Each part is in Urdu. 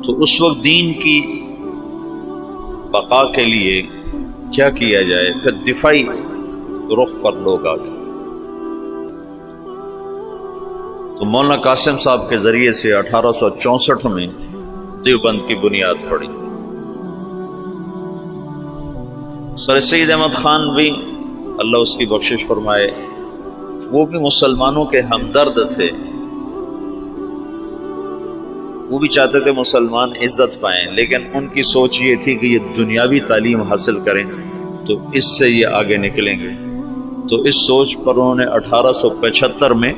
تو اس وقت دین کی بقا کے لیے کیا کیا جائے؟ پھر دفاعی رخ پر لوگ آ گئے. تو مولانا قاسم صاحب کے ذریعے سے 1864 میں دیوبند کی بنیاد پڑی. سر سید احمد خان بھی اللہ اس کی بخشش فرمائے، وہ بھی مسلمانوں کے ہمدرد تھے. وہ بھی چاہتے تھے مسلمان عزت پائیں، لیکن ان کی سوچ یہ تھی کہ یہ دنیاوی تعلیم حاصل کریں تو اس سے یہ آگے نکلیں گے. تو اس سوچ پر انہوں نے 1875 میں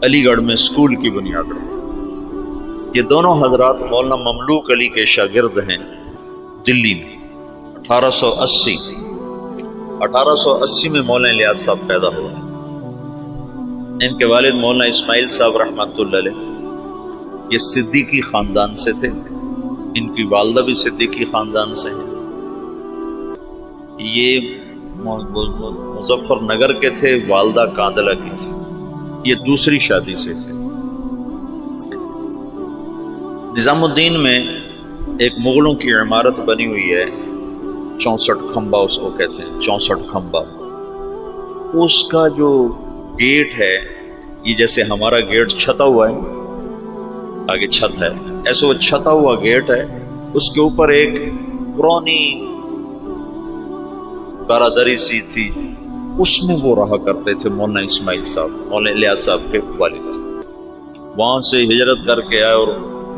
علی گڑھ میں اسکول کی بنیاد رکھی. یہ دونوں حضرات مولانا مملوک علی کے شاگرد ہیں دلی میں. 1880 میں مولانا الیاس صاحب پیدا ہوئے. ان کے والد مولانا اسماعیل صاحب رحمۃ اللہ علیہ یہ صدیقی خاندان سے تھے. ان کی والدہ بھی صدیقی خاندان سے ہیں. یہ مظفر نگر کے تھے، والدہ کاندلہ کی تھی. یہ دوسری شادی سے تھے. نظام الدین میں ایک مغلوں کی عمارت بنی ہوئی ہے، 64 کھمبا اس کو کہتے ہیں، 64 کھمبا. اس کا جو گیٹ ہے یہ جیسے ہمارا گیٹ چھتا ہوا ہے، آگے چھت ہے، ایسے وہ چھتا ہوا گیٹ ہے. اس کے اوپر ایک پرانی برادری سی تھی، اس میں وہ رہا کرتے تھے مولانا اسماعیل صاحب، مولانا الیاس صاحب کے والد. وہاں سے ہجرت کر کے آئے اور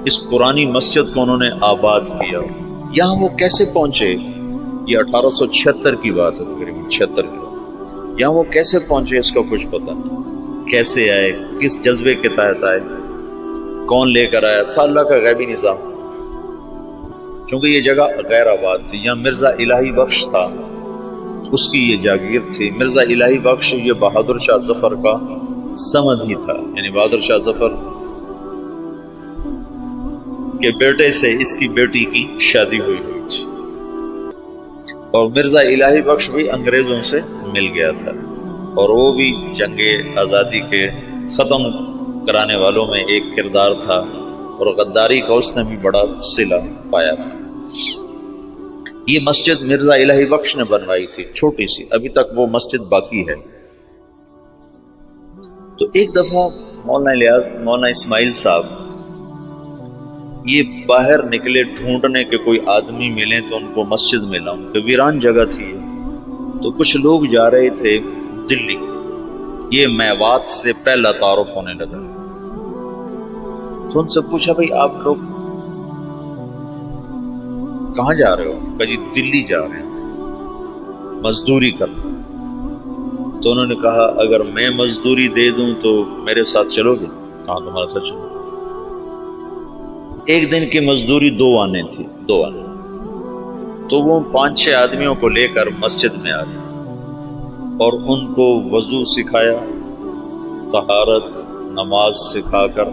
اس پرانی مسجد کو انہوں نے آباد کیا. یہاں وہ کیسے پہنچے؟ یہ 1876 کی بات ہے، تقریباً 76 کی. یہاں وہ کیسے پہنچے اس کا کچھ پتہ نہیں. کیسے آئے، کس جذبے کے تحت آئے، کون لے کر آیا تھا، اللہ کا غیبی نظام. چونکہ یہ جگہ غیر آباد تھی، یہاں مرزا الہی بخش تھا، اس کی یہ جاگیر تھی. مرزا الہی بخش یہ بہادر شاہ ظفر کا سمد ہی تھا، یعنی بہادر شاہ ظفر کے بیٹے سے اس کی بیٹی کی شادی ہوئی تھی. اور مرزا الہی بخش بھی انگریزوں سے مل گیا تھا، اور وہ بھی جنگ آزادی کے ختم کرانے والوں میں ایک کردار تھا، اور غداری کا اس نے بھی بڑا صلہ پایا تھا. یہ مسجد مرزا الہی بخش نے بنوائی تھی، چھوٹی سی، ابھی تک وہ مسجد باقی ہے. تو ایک دفعہ مولانا اسماعیل صاحب یہ باہر نکلے ڈھونڈنے کے کوئی آدمی ملیں تو ان کو مسجد میں لاؤں، کہ ویران جگہ تھی. تو کچھ لوگ جا رہے تھے دلی، یہ میوات سے پہلا تعارف ہونے لگا. تو ان سے پوچھا بھائی آپ لوگ کہاں جا رہے ہو؟ کہ جی دلی جا رہے ہیں مزدوری کرنا. تو انہوں نے کہا اگر میں مزدوری دے دوں تو میرے ساتھ چلو گے؟ کہاں تمہارے ساتھ چلو. ایک دن کی مزدوری 2 آنے تھی، 2 آنے. تو وہ 5-6 آدمیوں کو لے کر مسجد میں آ گئے اور ان کو وضو سکھایا، طہارت، نماز سکھا کر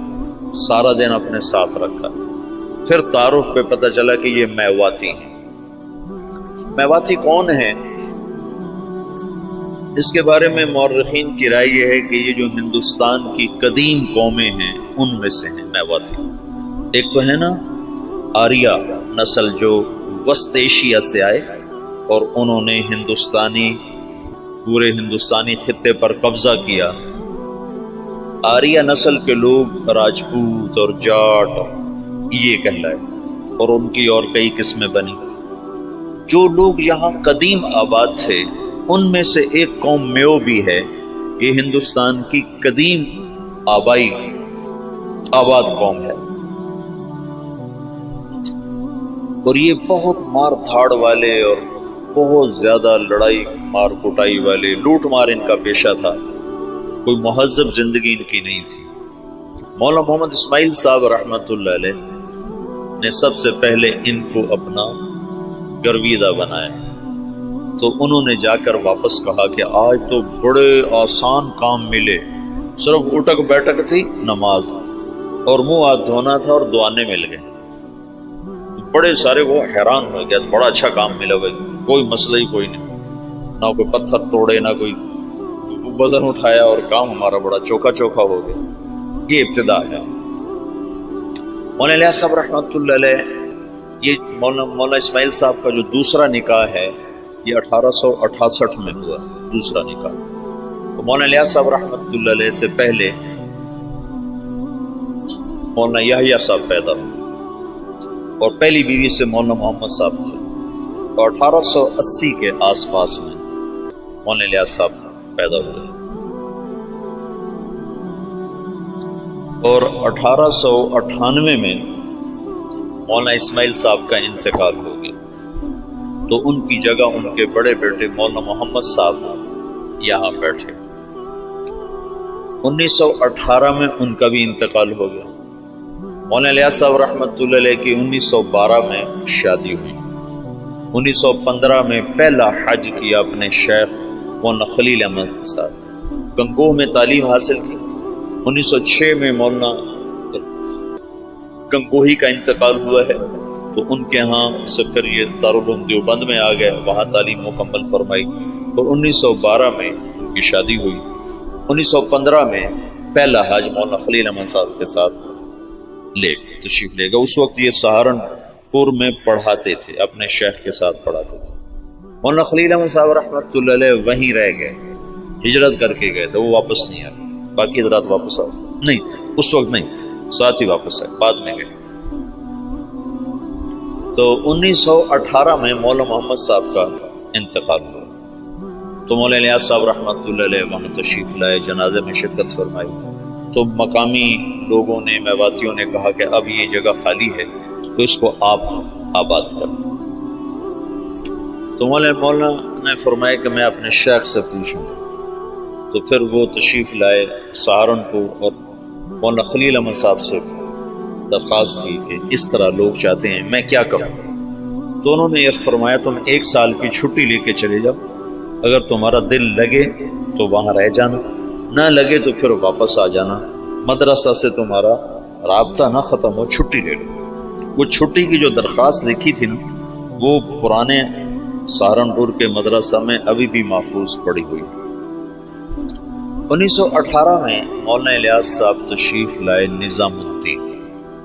سارا دن اپنے ساتھ رکھا. پھر تعارف پہ پتہ چلا کہ یہ میواتی ہیں. میواتی کون ہیں؟ اس کے بارے میں مورخین کی رائے یہ ہے کہ یہ جو ہندوستان کی قدیم قومیں ہیں ان میں سے ہیں میواتی. ایک تو ہے نا آریہ نسل جو وسط ایشیا سے آئے اور انہوں نے پورے ہندوستانی خطے پر قبضہ کیا. آریہ نسل کے لوگ راجپوت اور جاٹ یہ کہلائے، اور ان کی اور کئی قسمیں بنی. جو لوگ یہاں قدیم آباد تھے ان میں سے ایک قوم میو بھی ہے. یہ ہندوستان کی قدیم آبائی آباد قوم ہے، اور یہ بہت مار دھاڑ والے اور بہت زیادہ لڑائی مار کٹائی والے، لوٹ مار ان کا پیشہ تھا. کوئی مہذب زندگی ان کی نہیں تھی. مولانا محمد اسماعیل صاحب رحمۃ اللہ علیہ نے سب سے پہلے ان کو اپنا گرویدہ بنایا. تو انہوں نے جا کر واپس کہا کہ آج تو بڑے آسان کام ملے، صرف اٹک بیٹھک تھی، نماز اور منہ ہاتھ دھونا تھا اور دعانے مل گئے. بڑے سارے وہ حیران ہو گیا، بڑا اچھا کام ملا بھائی، کوئی مسئلہ ہی کوئی نہیں، نہ کوئی پتھر توڑے نہ کوئی وزن اٹھایا، اور کام ہمارا بڑا چوکھا چوکھا ہو گیا. یہ ابتدا ہے. مولانا الیاس صاحب رحمۃ اللہ علیہ، یہ مولانا اسماعیل صاحب کا جو دوسرا نکاح ہے یہ 1868 میں ہوا، دوسرا نکاح۔ تو مولانا الیاس صاحب رحمۃ اللہ علیہ سے پہلے مولانا یحییٰ صاحب پیدا ہوئے اور پہلی بیوی سے مولانا محمد صاحب تھے، تو 1880 کے آس پاس میں مولانا الیاس صاحب پیدا ہوئے اور 1898 میں مولانا اسماعیل صاحب کا انتقال ہو گیا، تو ان کی جگہ ان کے بڑے بیٹے مولانا محمد صاحب یہاں بیٹھے۔ 1918 میں ان کا بھی انتقال ہو گیا۔ مولانا الیاس صاحب رحمۃ اللہ علیہ کی 1912 میں شادی ہوئی۔ 1915 میں پہلا حج کیا اپنے شیخ مولانا خلیل احمد صاحب، گنگوہ میں تعلیم حاصل کی۔ 1906 میں مولانا گنگوہی کا انتقال ہوا ہے، تو ان کے ہاں سے پھر یہ دارالعلوم دیوبند میں آ گئے، وہاں تعلیم مکمل فرمائی۔ اور 1912 میں ان کی شادی ہوئی۔ 1915 میں پہلا حج مولانا خلیل احمد صاحب کے ساتھ تشریف لے گا۔ اس وقت یہ سہارنپور میں پڑھاتے تھے، اپنے شیخ کے ساتھ پڑھاتے تھے۔ مولانا خلیل احمد صاحب رحمۃ اللہ علیہ وہیں رہ گئے، ہجرت کر کے گئے تھے، وہ واپس نہیں آئے۔ باقی حضرات واپس آئے نہیں، اس وقت نہیں، ساتھ ہی واپس آئے، بعد میں گئے۔ تو 1918 میں مولانا محمد صاحب کا انتقال ہوا، تو مولانا الیاس صاحب رحمۃ اللہ علیہ وہاں تشریف لائے، جنازے میں شرکت فرمائی۔ تو مقامی لوگوں نے، میواتیوں نے کہا کہ اب یہ جگہ خالی ہے تو اس کو آپ آباد کریں۔ تو مولانا نے فرمایا کہ میں اپنے شیخ سے پوچھوں، تو پھر وہ تشریف لائے سہارنپور اور مولانا خلیل احمد صاحب سے درخواست کی کہ اس طرح لوگ چاہتے ہیں، میں کیا کروں؟ تو انہوں نے یہ فرمایا تم 1 سال کی چھٹی لے کے چلے جاؤ، اگر تمہارا دل لگے تو وہاں رہ جانا، نہ لگے تو پھر واپس آ جانا، مدرسہ سے تمہارا رابطہ نہ ختم ہو، چھٹی لے لو۔ وہ چھٹی کی جو درخواست لکھی تھی نا، وہ پرانے سہارنپور کے مدرسہ میں ابھی بھی محفوظ پڑی ہوئی۔ 1918 میں مولانا الیاس صاحب تشریف لائے نظام الدین۔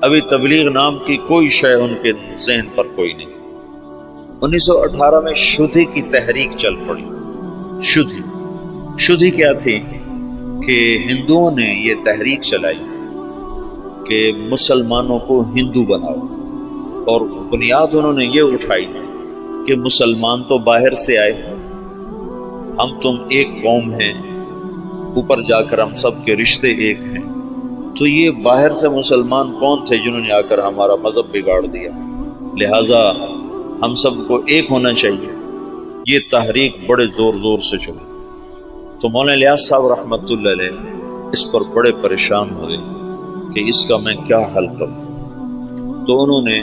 ابھی تبلیغ نام کی کوئی شے ان کے ذہن پر کوئی نہیں۔ 1918 میں شدھی کی تحریک چل پڑی۔ شدھی کیا تھی کہ ہندوؤں نے یہ تحریک چلائی کہ مسلمانوں کو ہندو بناؤ، اور بنیاد انہوں نے یہ اٹھائی کہ مسلمان تو باہر سے آئے، ہم تم ایک قوم ہیں، اوپر جا کر ہم سب کے رشتے ایک ہیں۔ تو یہ باہر سے مسلمان کون تھے جنہوں نے آ کر ہمارا مذہب بگاڑ دیا، لہٰذا ہم سب کو ایک ہونا چاہیے۔ یہ تحریک بڑے زور سے چلی، تو مولانا الیاس صاحب رحمۃ اللہ علیہ اس پر بڑے پریشان ہوئے کہ اس کا میں کیا حل کروں۔ تو انہوں نے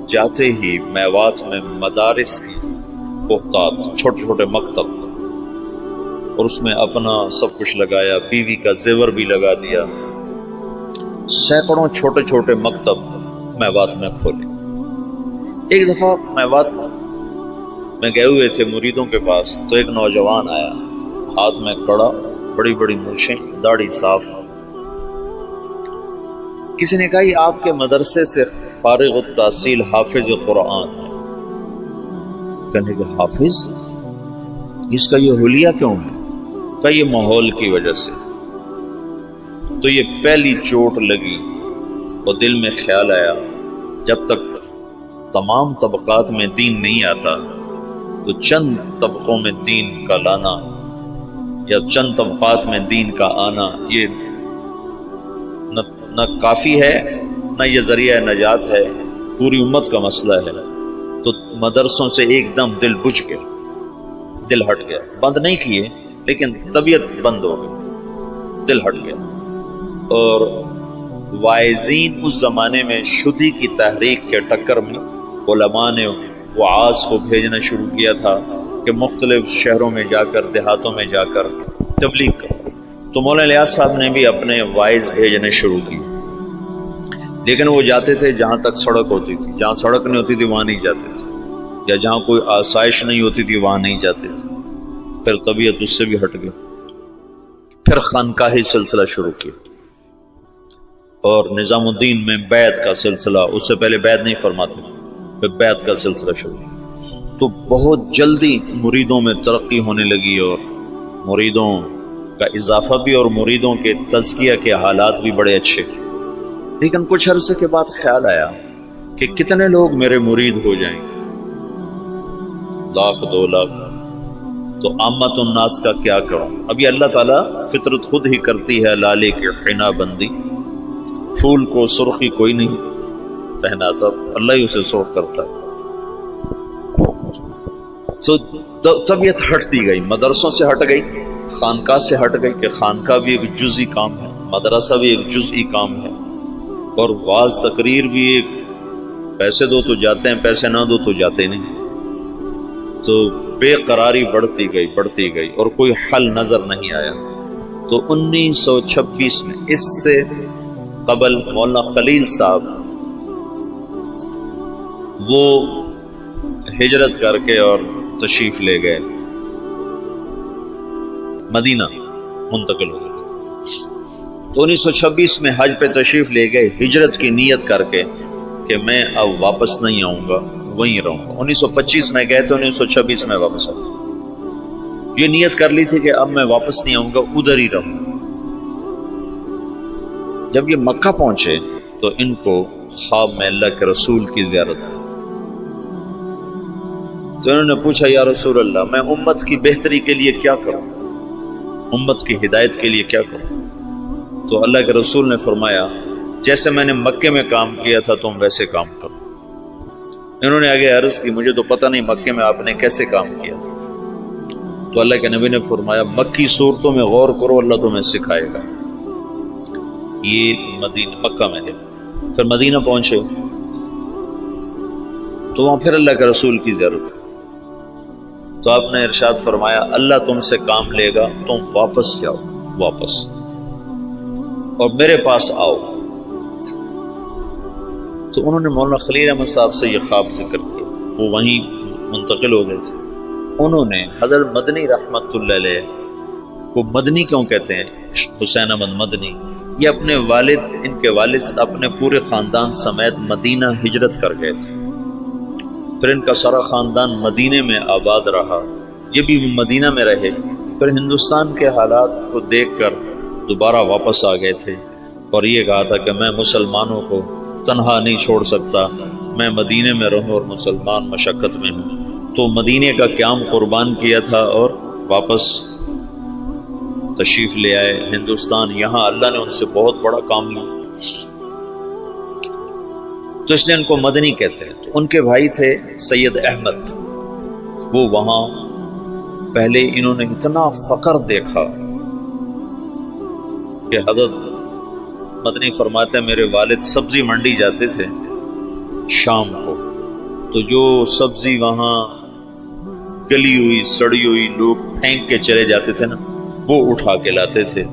جاتے ہی میوات میں مدارس کی بہتات، چھوٹے چھوٹے مکتب، اور اس میں اپنا سب کچھ لگایا، بیوی کا زیور بھی لگا دیا، سینکڑوں چھوٹے چھوٹے مکتب میوات میں کھولے۔ ایک دفعہ میوات میں گئے ہوئے تھے مریدوں کے پاس، تو ایک نوجوان آیا، ہاتھ میں کڑا، بڑی بڑی مونچھیں، داڑھی صاف۔ کسی نے کہا یہ آپ کے مدرسے سے فارغ التحصیل حافظ قرآن ہے۔ کہنے کہ حافظ، اس کا یہ حلیہ کیوں ہے؟ کہ یہ ماحول کی وجہ سے۔ تو یہ پہلی چوٹ لگی اور دل میں خیال آیا، جب تک تمام طبقات میں دین نہیں آتا تو چند طبقوں میں دین کا لانا یا چند طبقات میں دین کا آنا یہ نہ کافی ہے، نہ یہ ذریعہ نجات ہے، پوری امت کا مسئلہ ہے۔ تو مدرسوں سے ایک دم دل بجھ گیا، دل ہٹ گیا، بند نہیں کیے لیکن طبیعت بند ہو گئی، دل ہٹ گیا۔ اور واعظین اس زمانے میں شدھی کی تحریک کے ٹکر میں علماء نے وعاظ کو بھیجنا شروع کیا تھا کہ مختلف شہروں میں جا کر، دیہاتوں میں جا کر تبلیغ کر۔ تو مولانا الیاس صاحب نے بھی اپنے واعظ بھیجنے شروع کی، لیکن وہ جاتے تھے جہاں تک سڑک ہوتی تھی، جہاں سڑک نہیں ہوتی تھی وہاں نہیں جاتے تھے، یا جہاں کوئی آسائش نہیں ہوتی تھی وہاں نہیں جاتے تھے۔ پھر طبیعت اس سے بھی ہٹ گئی، پھر خانقاہی سلسلہ شروع کیا، اور نظام الدین میں بیعت کا سلسلہ، اس سے پہلے بیعت نہیں فرماتے تھے، پھر بیعت کا سلسلہ شروع، تو بہت جلدی مریدوں میں ترقی ہونے لگی اور مریدوں کا اضافہ بھی اور مریدوں کے تزکیہ کے حالات بھی بڑے اچھے۔ لیکن کچھ عرصے کے بعد خیال آیا کہ کتنے لوگ میرے مرید ہو جائیں گے، 1 لاکھ 2 لاکھ، تو عامت الناس کا کیا کروں؟ ابھی اللہ تعالیٰ فطرت خود ہی کرتی ہے لالے کے حنا بندی، پھول کو سرخی کوئی نہیں پہناتا، اللہ ہی اسے سرخ کرتا ہے۔ تو طبیعت ہٹتی گئی، مدرسوں سے ہٹ گئی، خانقاہ سے ہٹ گئی کہ خانقاہ بھی ایک جزئی کام ہے، مدرسہ بھی ایک جزئی کام ہے، اور واعظ تقریر بھی ایک، پیسے دو تو جاتے ہیں، پیسے نہ دو تو جاتے نہیں۔ تو بے قراری بڑھتی گئی اور کوئی حل نظر نہیں آیا۔ تو 1926 میں، اس سے قبل مولانا خلیل صاحب وہ ہجرت کر کے اور تشریف لے گئے، مدینہ منتقل ہو گئے۔ تو 1926 میں حج پہ تشریف لے گئے، ہجرت کی نیت کر کے کہ میں اب واپس نہیں آؤں گا، وہیں رہوں گا۔ 1925 میں گئے تو 1926 میں واپس آؤں گا، یہ نیت کر لی تھی کہ اب میں واپس نہیں آؤں گا، ادھر ہی رہوں گا۔ جب یہ مکہ پہنچے تو ان کو خواب میں اللہ کے رسول کی زیارت ہوئی، تو انہوں نے پوچھا یا رسول اللہ، میں امت کی بہتری کے لیے کیا کروں، امت کی ہدایت کے لیے کیا کروں؟ تو اللہ کے رسول نے فرمایا جیسے میں نے مکے میں کام کیا تھا تم ویسے کام کرو۔ انہوں نے آگے عرض کی مجھے تو پتہ نہیں مکے میں آپ نے کیسے کام کیا تھا، تو اللہ کے نبی نے فرمایا مکی صورتوں میں غور کرو، اللہ تمہیں سکھائے گا۔ یہ مکہ میں ہے۔ پھر مدینہ پہنچے تو وہاں پھر اللہ کے رسول کی ضرورت، تو آپ نے ارشاد فرمایا اللہ تم سے کام لے گا، تم واپس جاؤ، واپس اور میرے پاس آؤ۔ تو انہوں نے مولانا خلیل احمد صاحب سے یہ خواب ذکر کیا، وہ وہیں منتقل ہو گئے تھے۔ انہوں نے حضرت مدنی رحمت اللہ علیہ کو، مدنی کیوں کہتے ہیں، حسین احمد مدنی، یہ اپنے والد، ان کے والد اپنے پورے خاندان سمیت مدینہ ہجرت کر گئے تھے، پھر ان کا سارا خاندان مدینے میں آباد رہا، یہ بھی مدینہ میں رہے، پھر ہندوستان کے حالات کو دیکھ کر دوبارہ واپس آ گئے تھے، اور یہ کہا تھا کہ میں مسلمانوں کو تنہا نہیں چھوڑ سکتا، میں مدینے میں رہوں اور مسلمان مشقت میں ہوں۔ تو مدینے کا قیام قربان کیا تھا اور واپس تشریف لے آئے ہندوستان۔ یہاں اللہ نے ان سے بہت بڑا کام لیا، تو اس لیے ان کو مدنی کہتے ہیں۔ تو ان کے بھائی تھے سید احمد، وہ وہاں پہلے انہوں نے اتنا فقر دیکھا کہ حضرت مدنی فرماتے ہیں میرے والد سبزی منڈی جاتے تھے شام کو، تو جو سبزی وہاں گلی ہوئی سڑی ہوئی لوگ پھینک کے چلے جاتے تھے نا، وہ اٹھا کے لاتے تھے،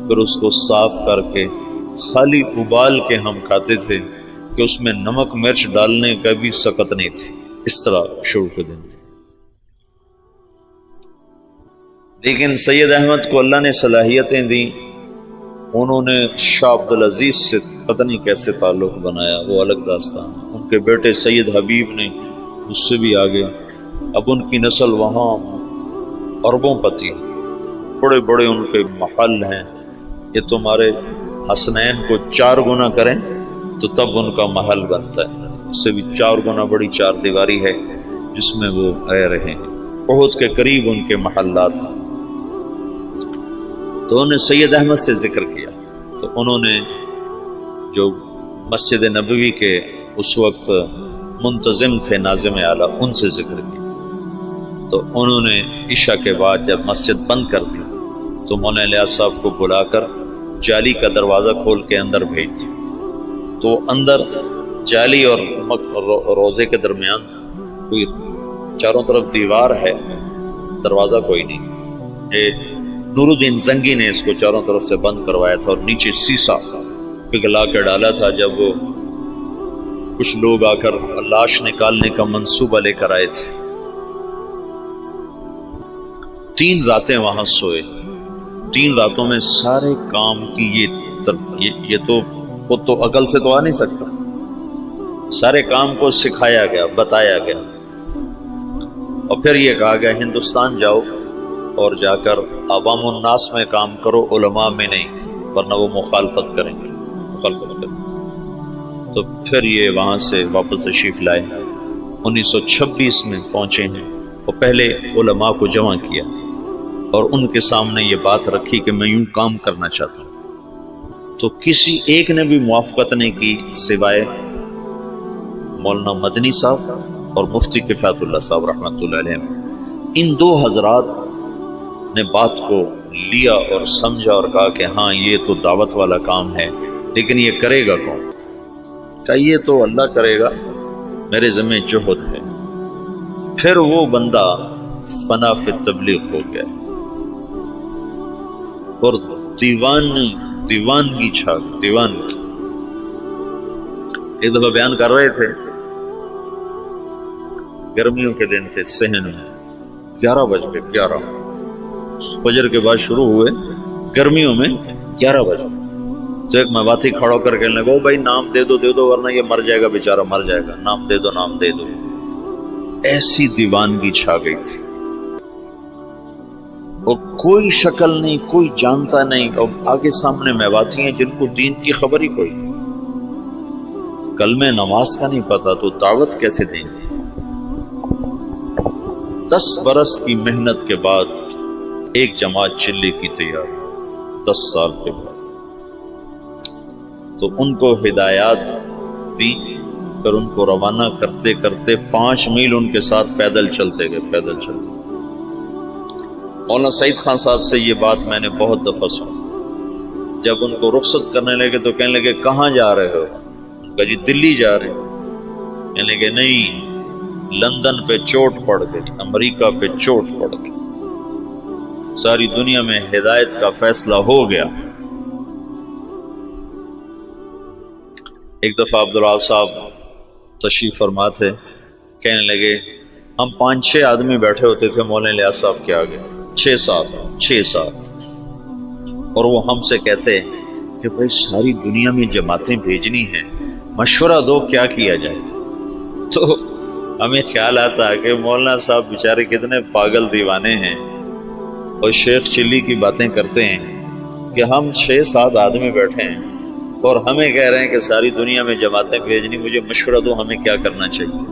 پھر اس کو صاف کر کے خالی ابال کے ہم کھاتے تھے کہ اس میں نمک مرچ ڈالنے کا بھی سکت نہیں تھی۔ اس طرح شروع کے دن تھے۔ لیکن سید احمد کو اللہ نے صلاحیتیں دیں، انہوں نے شاہ عبدالعزیز سے پتہ نہیں کیسے تعلق بنایا، وہ الگ داستان۔ ان کے بیٹے سید حبیب نے اس سے بھی آگے، اب ان کی نسل وہاں اربوں پتی، بڑے بڑے ان کے محل ہیں، یہ تمہارے حسنین کو 4 گنا کریں تو تب ان کا محل بنتا ہے، اس سے بھی 4 گنا بڑی 4 دیواری ہے جس میں وہ رہ رہے ہیں، بہت کے قریب ان کے محلات ہیں۔ تو انہوں نے سید احمد سے ذکر کیا، تو انہوں نے جو مسجد نبوی کے اس وقت منتظم تھے ناظم اعلیٰ، ان سے ذکر کیا۔ تو انہوں نے عشاء کے بعد جب مسجد بند کر دی تو مولانا الیاس صاحب کو بلا کر جالی کا دروازہ کھول کے اندر بھیج دی، تو اندر جالی اور روزے کے درمیان کوئی چاروں طرف دیوار ہے، دروازہ کوئی نہیں۔ نور الدین زنگی نے اس کو چاروں طرف سے بند کروایا تھا اور نیچے سیسا پگھلا کے ڈالا تھا۔ جب وہ کچھ لوگ آ کر لاش نکالنے کا منصوبہ لے کر آئے تھے، 3 راتیں وہاں سوئے، 3 راتوں میں سارے کام کی یہ تو خود تو عقل سے تو آ نہیں سکتا، سارے کام کو سکھایا گیا، بتایا گیا، اور پھر یہ کہا گیا ہندوستان جاؤ اور جا کر عوام الناس میں کام کرو، علماء میں نہیں، ورنہ وہ مخالفت کریں گے۔ تو پھر یہ وہاں سے واپس تشریف لائے، 1926 میں پہنچے ہیں، اور پہلے علماء کو جمع کیا اور ان کے سامنے یہ بات رکھی کہ میں یوں کام کرنا چاہتا ہوں۔ تو کسی ایک نے بھی موافقت نہیں کی سوائے مولانا مدنی صاحب اور مفتی کفایت اللہ صاحب رحمۃ اللہ علیہ۔ ان دو حضرات نے بات کو لیا اور سمجھا اور کہا کہ ہاں یہ تو دعوت والا کام ہے، لیکن یہ کرے گا کون؟ کہا یہ تو اللہ کرے گا، میرے ذمہ جہد ہے۔ پھر وہ بندہ فنا فی تبلیغ ہو گیا اور دیوانگی چھا دیوانگی۔ ایک دفعہ بیان کر رہے تھے، گرمیوں کے دن تھے، صحن میں 11 بج کے 11 فجر کے بعد شروع ہوئے، گرمیوں میں 11 بجے۔ تو ایک مواتی کھڑا کر کے لگا بھائی نام دے دو ورنہ یہ مر جائے گا، بیچارہ مر جائے گا، نام دے دو نام دے دو۔ ایسی دیوانگی چھا گئی تھی اور کوئی شکل نہیں، کوئی جانتا نہیں، اور آگے سامنے میواتی ہیں جن کو دین کی خبر ہی کوئی، کلمہ نماز کا نہیں پتا تو دعوت کیسے دیں گے؟ 10 برس کی محنت کے بعد ایک جماعت چلے کی تیار، 10 سال کے بعد۔ تو ان کو ہدایات دی، پھر ان کو روانہ کرتے کرتے 5 میل ان کے ساتھ پیدل چلتے گئے، پیدل چلتے۔ مولانا سعید خان صاحب سے یہ بات میں نے بہت دفعہ سنی، جب ان کو رخصت کرنے لگے تو کہنے لگے کہاں جا رہے ہو؟ ان کا جی دلی جا رہے ہیں۔ کہنے لگے نہیں، لندن پہ چوٹ پڑ گئی، امریکہ پہ چوٹ پڑ گئی، ساری دنیا میں ہدایت کا فیصلہ ہو گیا۔ ایک دفعہ عبدالعال صاحب تشریف فرما تھے، کہنے لگے ہم 5-6 آدمی بیٹھے ہوتے تھے مولانا الیاس صاحب کے آگے، 6-7 اور وہ ہم سے کہتے کہ بھائی ساری دنیا میں جماعتیں بھیجنی ہیں، مشورہ دو کیا کیا جائے۔ تو ہمیں خیال آتا کہ مولانا صاحب بیچارے کتنے پاگل دیوانے ہیں اور شیخ چلی کی باتیں کرتے ہیں کہ ہم 6-7 آدمی بیٹھے ہیں اور ہمیں کہہ رہے ہیں کہ ساری دنیا میں جماعتیں بھیجنی، مجھے مشورہ دو ہمیں کیا کرنا چاہیے۔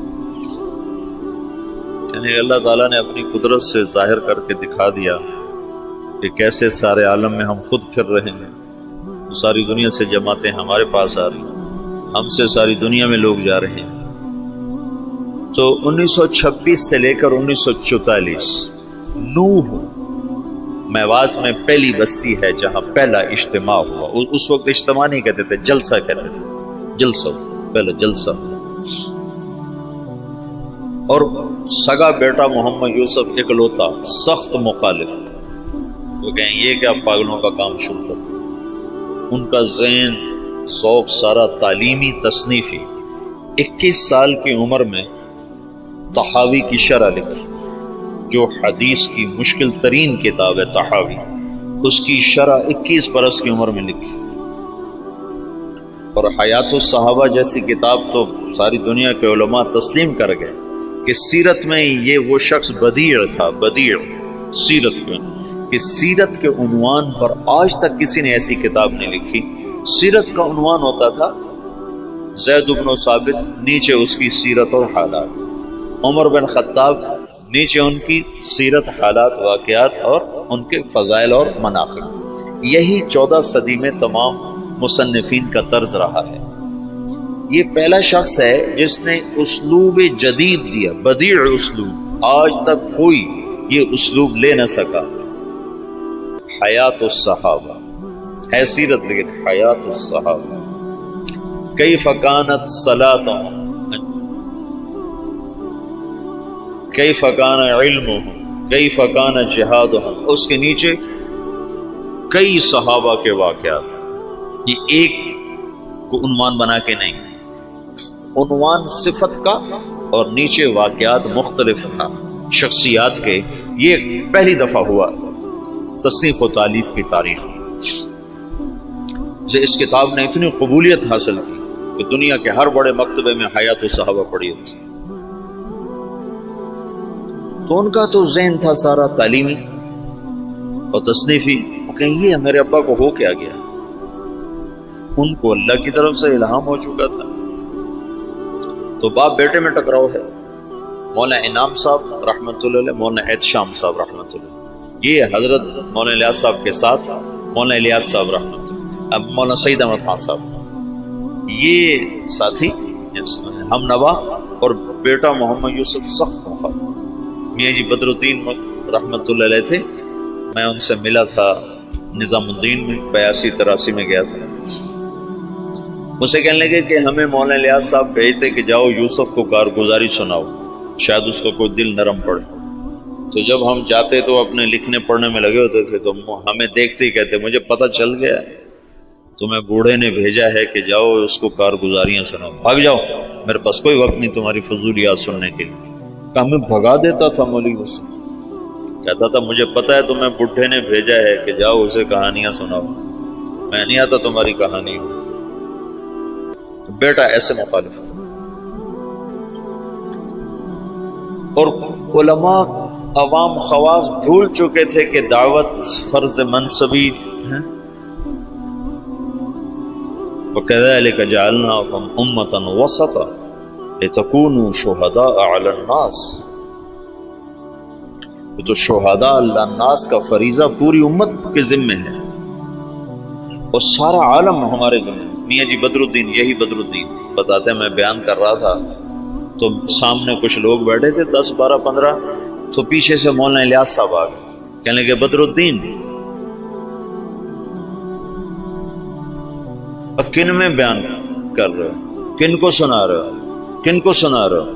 یعنی اللہ تعالیٰ نے اپنی قدرت سے ظاہر کر کے دکھا دیا کہ کیسے سارے عالم میں ہم خود پھر رہے ہیں، ساری دنیا سے جماعتیں ہمارے پاس آ رہی ہیں، ہم سے ساری دنیا میں لوگ جا رہے ہیں۔ تو 1926 سے لے کر 1944 نوح میوات میں پہلی بستی ہے جہاں پہلا اجتماع ہوا۔ اس وقت اجتماع نہیں کہتے تھے، جلسہ کہتے تھے، جلسہ، پہلا جلسہ۔ اور سگا بیٹا محمد یوسف اکلوتا سخت مخالف، وہ کہیں یہ کیا پاگلوں کا کام شروع کر۔ ان کا ذہن ذوق سارا تعلیمی تصنیفی، 21 سال کی عمر میں طحاوی کی شرح لکھی، جو حدیث کی مشکل ترین کتاب ہے طحاوی، اس کی شرح 21 برس کی عمر میں لکھی۔ اور حیات الصحابہ جیسی کتاب تو ساری دنیا کے علماء تسلیم کر گئے کہ سیرت میں یہ وہ شخص بدیع تھا، بدیع سیرت میں، کہ سیرت کے عنوان پر آج تک کسی نے ایسی کتاب نہیں لکھی۔ سیرت کا عنوان ہوتا تھا زید بن ثابت، نیچے اس کی سیرت اور حالات، عمر بن خطاب، نیچے ان کی سیرت، حالات، واقعات اور ان کے فضائل اور مناقب۔ یہی 14 صدی میں تمام مصنفین کا طرز رہا ہے۔ یہ پہلا شخص ہے جس نے اسلوب جدید دیا، بدیع اسلوب، آج تک کوئی یہ اسلوب لے نہ سکا۔ حیات الصحابہ ہے سیرت، لیکن حیات الصحابہ، کیف کانت صلاتهم، کیف کان علمهم، کیف کان جہادهم، اس کے نیچے کئی صحابہ کے واقعات۔ یہ ایک کو عنوان بنا کے نہیں، عنوان صفت کا اور نیچے واقعات مختلف تھا شخصیات کے۔ یہ پہلی دفعہ ہوا تصنیف و تالیف کی تاریخ میں۔ سے اس کتاب نے اتنی قبولیت حاصل کی کہ دنیا کے ہر بڑے مکتبے میں حیات الصحابہ پڑھی ہوتی. تو ان کا تو ذہن تھا سارا تعلیمی اور تصنیفی. کہ یہ میرے ابا کو ہو کیا گیا؟ ان کو اللہ کی طرف سے الہام ہو چکا تھا. تو باپ بیٹے میں ٹکراؤ ہے. مولانا انعام صاحب رحمۃ اللہ علیہ، مولانا احتشام صاحب رحمۃ اللہ علیہ، یہ حضرت مولانا الیاس صاحب کے ساتھ مولانا الیاس صاحب رحمۃ اللہ، اب مولانا سعید احمد خان صاحب، یہ ساتھی ہم نوا، اور بیٹا محمد یوسف سخت مخالف. میاں جی بدر الدین رحمۃ اللہ علیہ تھے. میں ان سے ملا تھا نظام الدین میں 82-83 میں گیا تھا. مجھ سے کہنے لگے کہ ہمیں مولانا الیاس صاحب بھیجتے کہ جاؤ یوسف کو کارگزاری سناؤ، شاید اس کا کوئی دل نرم پڑے. تو جب ہم جاتے تو اپنے لکھنے پڑھنے میں لگے ہوتے تھے، تو ہمیں دیکھتے ہی کہتے مجھے پتہ چل گیا تمہیں بوڑھے نے بھیجا ہے کہ جاؤ اس کو کارگزاریاں سناؤ، بھاگ جاؤ، میرے پاس کوئی وقت نہیں تمہاری فضولیات سننے کے لیے. کہ ہمیں بھگا دیتا تھا مولوی سے، کہتا تھا مجھے پتہ ہے تمہیں بڈھے نے بھیجا ہے کہ جاؤ اسے کہانیاں سناؤ، میں نہیں آتا تمہاری کہانی. بیٹا ایسے مخالف تھا. اور علماء عوام خواص بھول چکے تھے کہ دعوت فرض منصبی ہے. وَكَذَلِكَ جَعَلْنَاكُمْ أُمَّةً وَسَطًا لِتَكُونُوا شُهَدَاءَ عَلَى النَّاسِ. تو شہداء اللہ الناس کا فریضہ پوری امت کے ذمے ہے اور سارا عالم ہمارے ذمے. میاں جی بدر الدین، یہی بدر الدین بتاتے ہیں، میں بیان کر رہا تھا تو سامنے کچھ لوگ بیٹھے تھے 10 12 15، تو پیچھے سے مولانا الیاس صاحب آ گئے. کہنے لگے بدر الدین اب کن میں بیان کر رہے ہو، کن کو سنا رہے ہو، کن کو سنا رہے ہو؟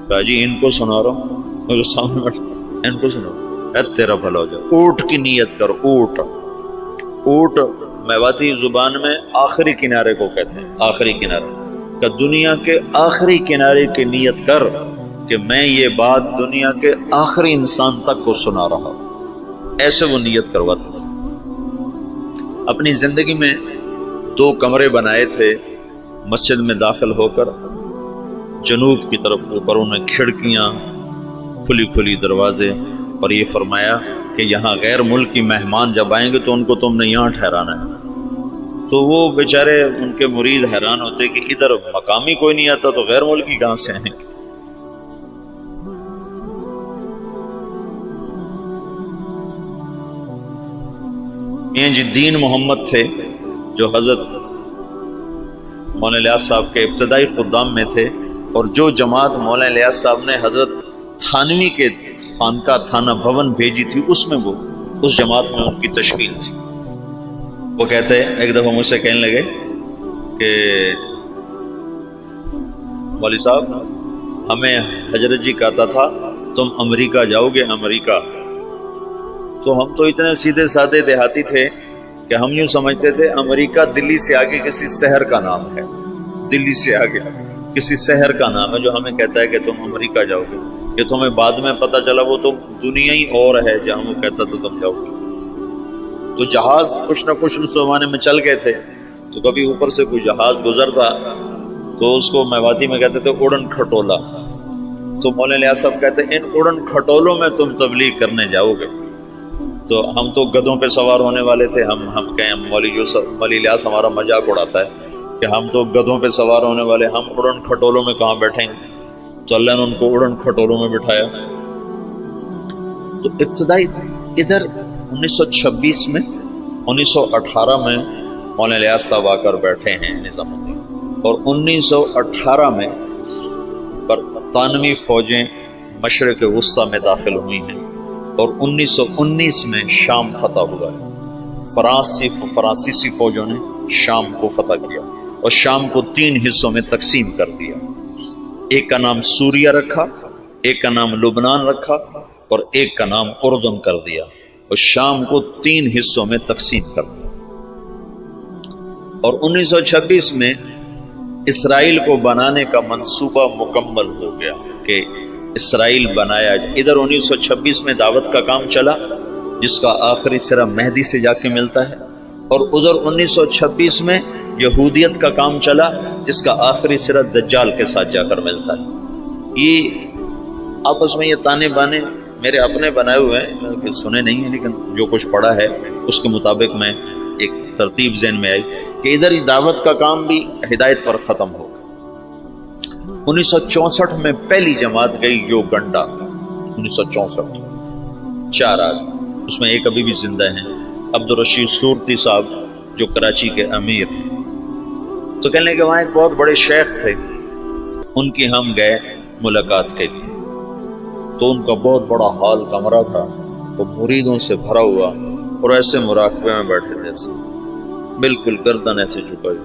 کہا جی ان کو سنا رہا ہوں. اور سامنے بیٹھے ان کو سنو، اے تیرا بھلا ہو جائے. اونٹ کی نیت کرو. اونٹ، اونٹ میواتی زبان میں آخری کنارے کو کہتے ہیں. آخری کنارے کہ دنیا کے آخری کنارے کی نیت کر کہ میں یہ بات دنیا کے آخری انسان تک کو سنا رہا ہوں. ایسے وہ نیت کرواتے تھے. اپنی زندگی میں 2 کمرے بنائے تھے مسجد میں داخل ہو کر، جنوب کی طرف اوپر انہیں کھڑکیاں، کھلی کھلی دروازے، اور یہ فرمایا کہ یہاں غیر ملکی مہمان جب آئیں گے تو ان کو تم نے یہاں ٹھہرانا ہے. تو وہ بیچارے ان کے مرید حیران ہوتے کہ ادھر مقامی کوئی نہیں آتا تو غیر ملکی کہاں سے آئیں گے. میاں جی دین محمد تھے جو حضرت مولانا الیاس صاحب کے ابتدائی خدام میں تھے، اور جو جماعت مولانا الیاس صاحب نے حضرت تھانوی کے خانقاہ تھانہ بھون بھیجی تھی، اس میں وہ اس جماعت میں ان کی تشکیل تھی. وہ کہتے ہیں ایک دفعہ مجھ سے کہنے لگے کہ مولوی صاحب ہمیں حضرت جی کہتا تھا تم امریکہ جاؤ گے، امریکہ. تو ہم تو اتنے سیدھے سادے دیہاتی تھے کہ ہم یوں سمجھتے تھے امریکہ دلی سے آگے کسی شہر کا نام ہے، دلی سے آگے کسی شہر کا نام ہے جو ہمیں کہتا ہے کہ تم امریکہ جاؤ گے. کہ تمہیں بعد میں پتہ چلا وہ تو دنیا ہی اور ہے جہاں وہ کہتا تو تم جاؤ گے. تو جہاز کچھ نہ کچھ اس زمانے میں چل گئے تھے، تو کبھی اوپر سے کوئی جہاز گزرتا تو اس کو میواتی میں کہتے تھے اڑن کھٹولا. تو مولانا الیاس صاحب کہتے ہیں ان اڑن کھٹولوں میں تم تبلیغ کرنے جاؤ گے. تو ہم تو گدھوں پہ سوار ہونے والے تھے. ہم کہیں مولوی یوسف، مولوی الیاس ہمارا مذاق اڑاتا ہے کہ ہم تو گدھوں پہ سوار ہونے والے، ہم اڑن کھٹولوں میں کہاں بیٹھیں گے. تو اللہ نے ان کو اڑن کھٹولوں میں بٹھایا. تو ابتدائی ادھر 1926 میں 1918 میں مولانا الیاس صاحب آ کر بیٹھے ہیں نظام الدین، اور 1918 میں برطانوی فوجیں مشرق وسطیٰ میں داخل ہوئی ہیں، اور 1919 میں شام فتح ہوا ہے. فرانسیسی فوجوں نے شام کو فتح کیا اور شام کو 3 حصوں میں تقسیم کر دیا. ایک کا نام سوریہ رکھا، ایک کا نام لبنان رکھا، اور ایک کا نام اردن کر دیا، اور شام کو 3 حصوں میں تقسیم کر دیا. اور 1926 میں اسرائیل کو بنانے کا منصوبہ مکمل ہو گیا کہ اسرائیل بنایا جائے. ادھر 1926 میں دعوت کا کام چلا جس کا آخری سرا مہدی سے جا کے ملتا ہے، اور ادھر 1926 میں یہودیت کا کام چلا جس کا آخری سرا دجال کے ساتھ جا کر ملتا ہے۔ یہ آپس میں یہ تانے بانے میرے اپنے بنائے ہوئے ہیں کہ سنے نہیں ہیں، لیکن جو کچھ پڑھا ہے اس کے مطابق میں ایک ترتیب ذہن میں آئی کہ ادھر ہی دعوت کا کام بھی ہدایت پر ختم ہوگا۔ 1964 میں پہلی جماعت گئی یوگنڈا، 1964، 4 آدمی، اس میں ایک ابھی بھی زندہ ہیں، عبدالرشید صورتی صاحب جو کراچی کے امیر۔ تو کہنے کہ وہاں ایک بہت بڑے شیخ تھے، ان کی ہم گئے ملاقات کے لیے، تو ان کا بہت بڑا ہال کمرہ تھا، وہ مریدوں سے بھرا ہوا اور ایسے مراقبے میں بیٹھے تھے، بالکل گردن ایسے جھکائی۔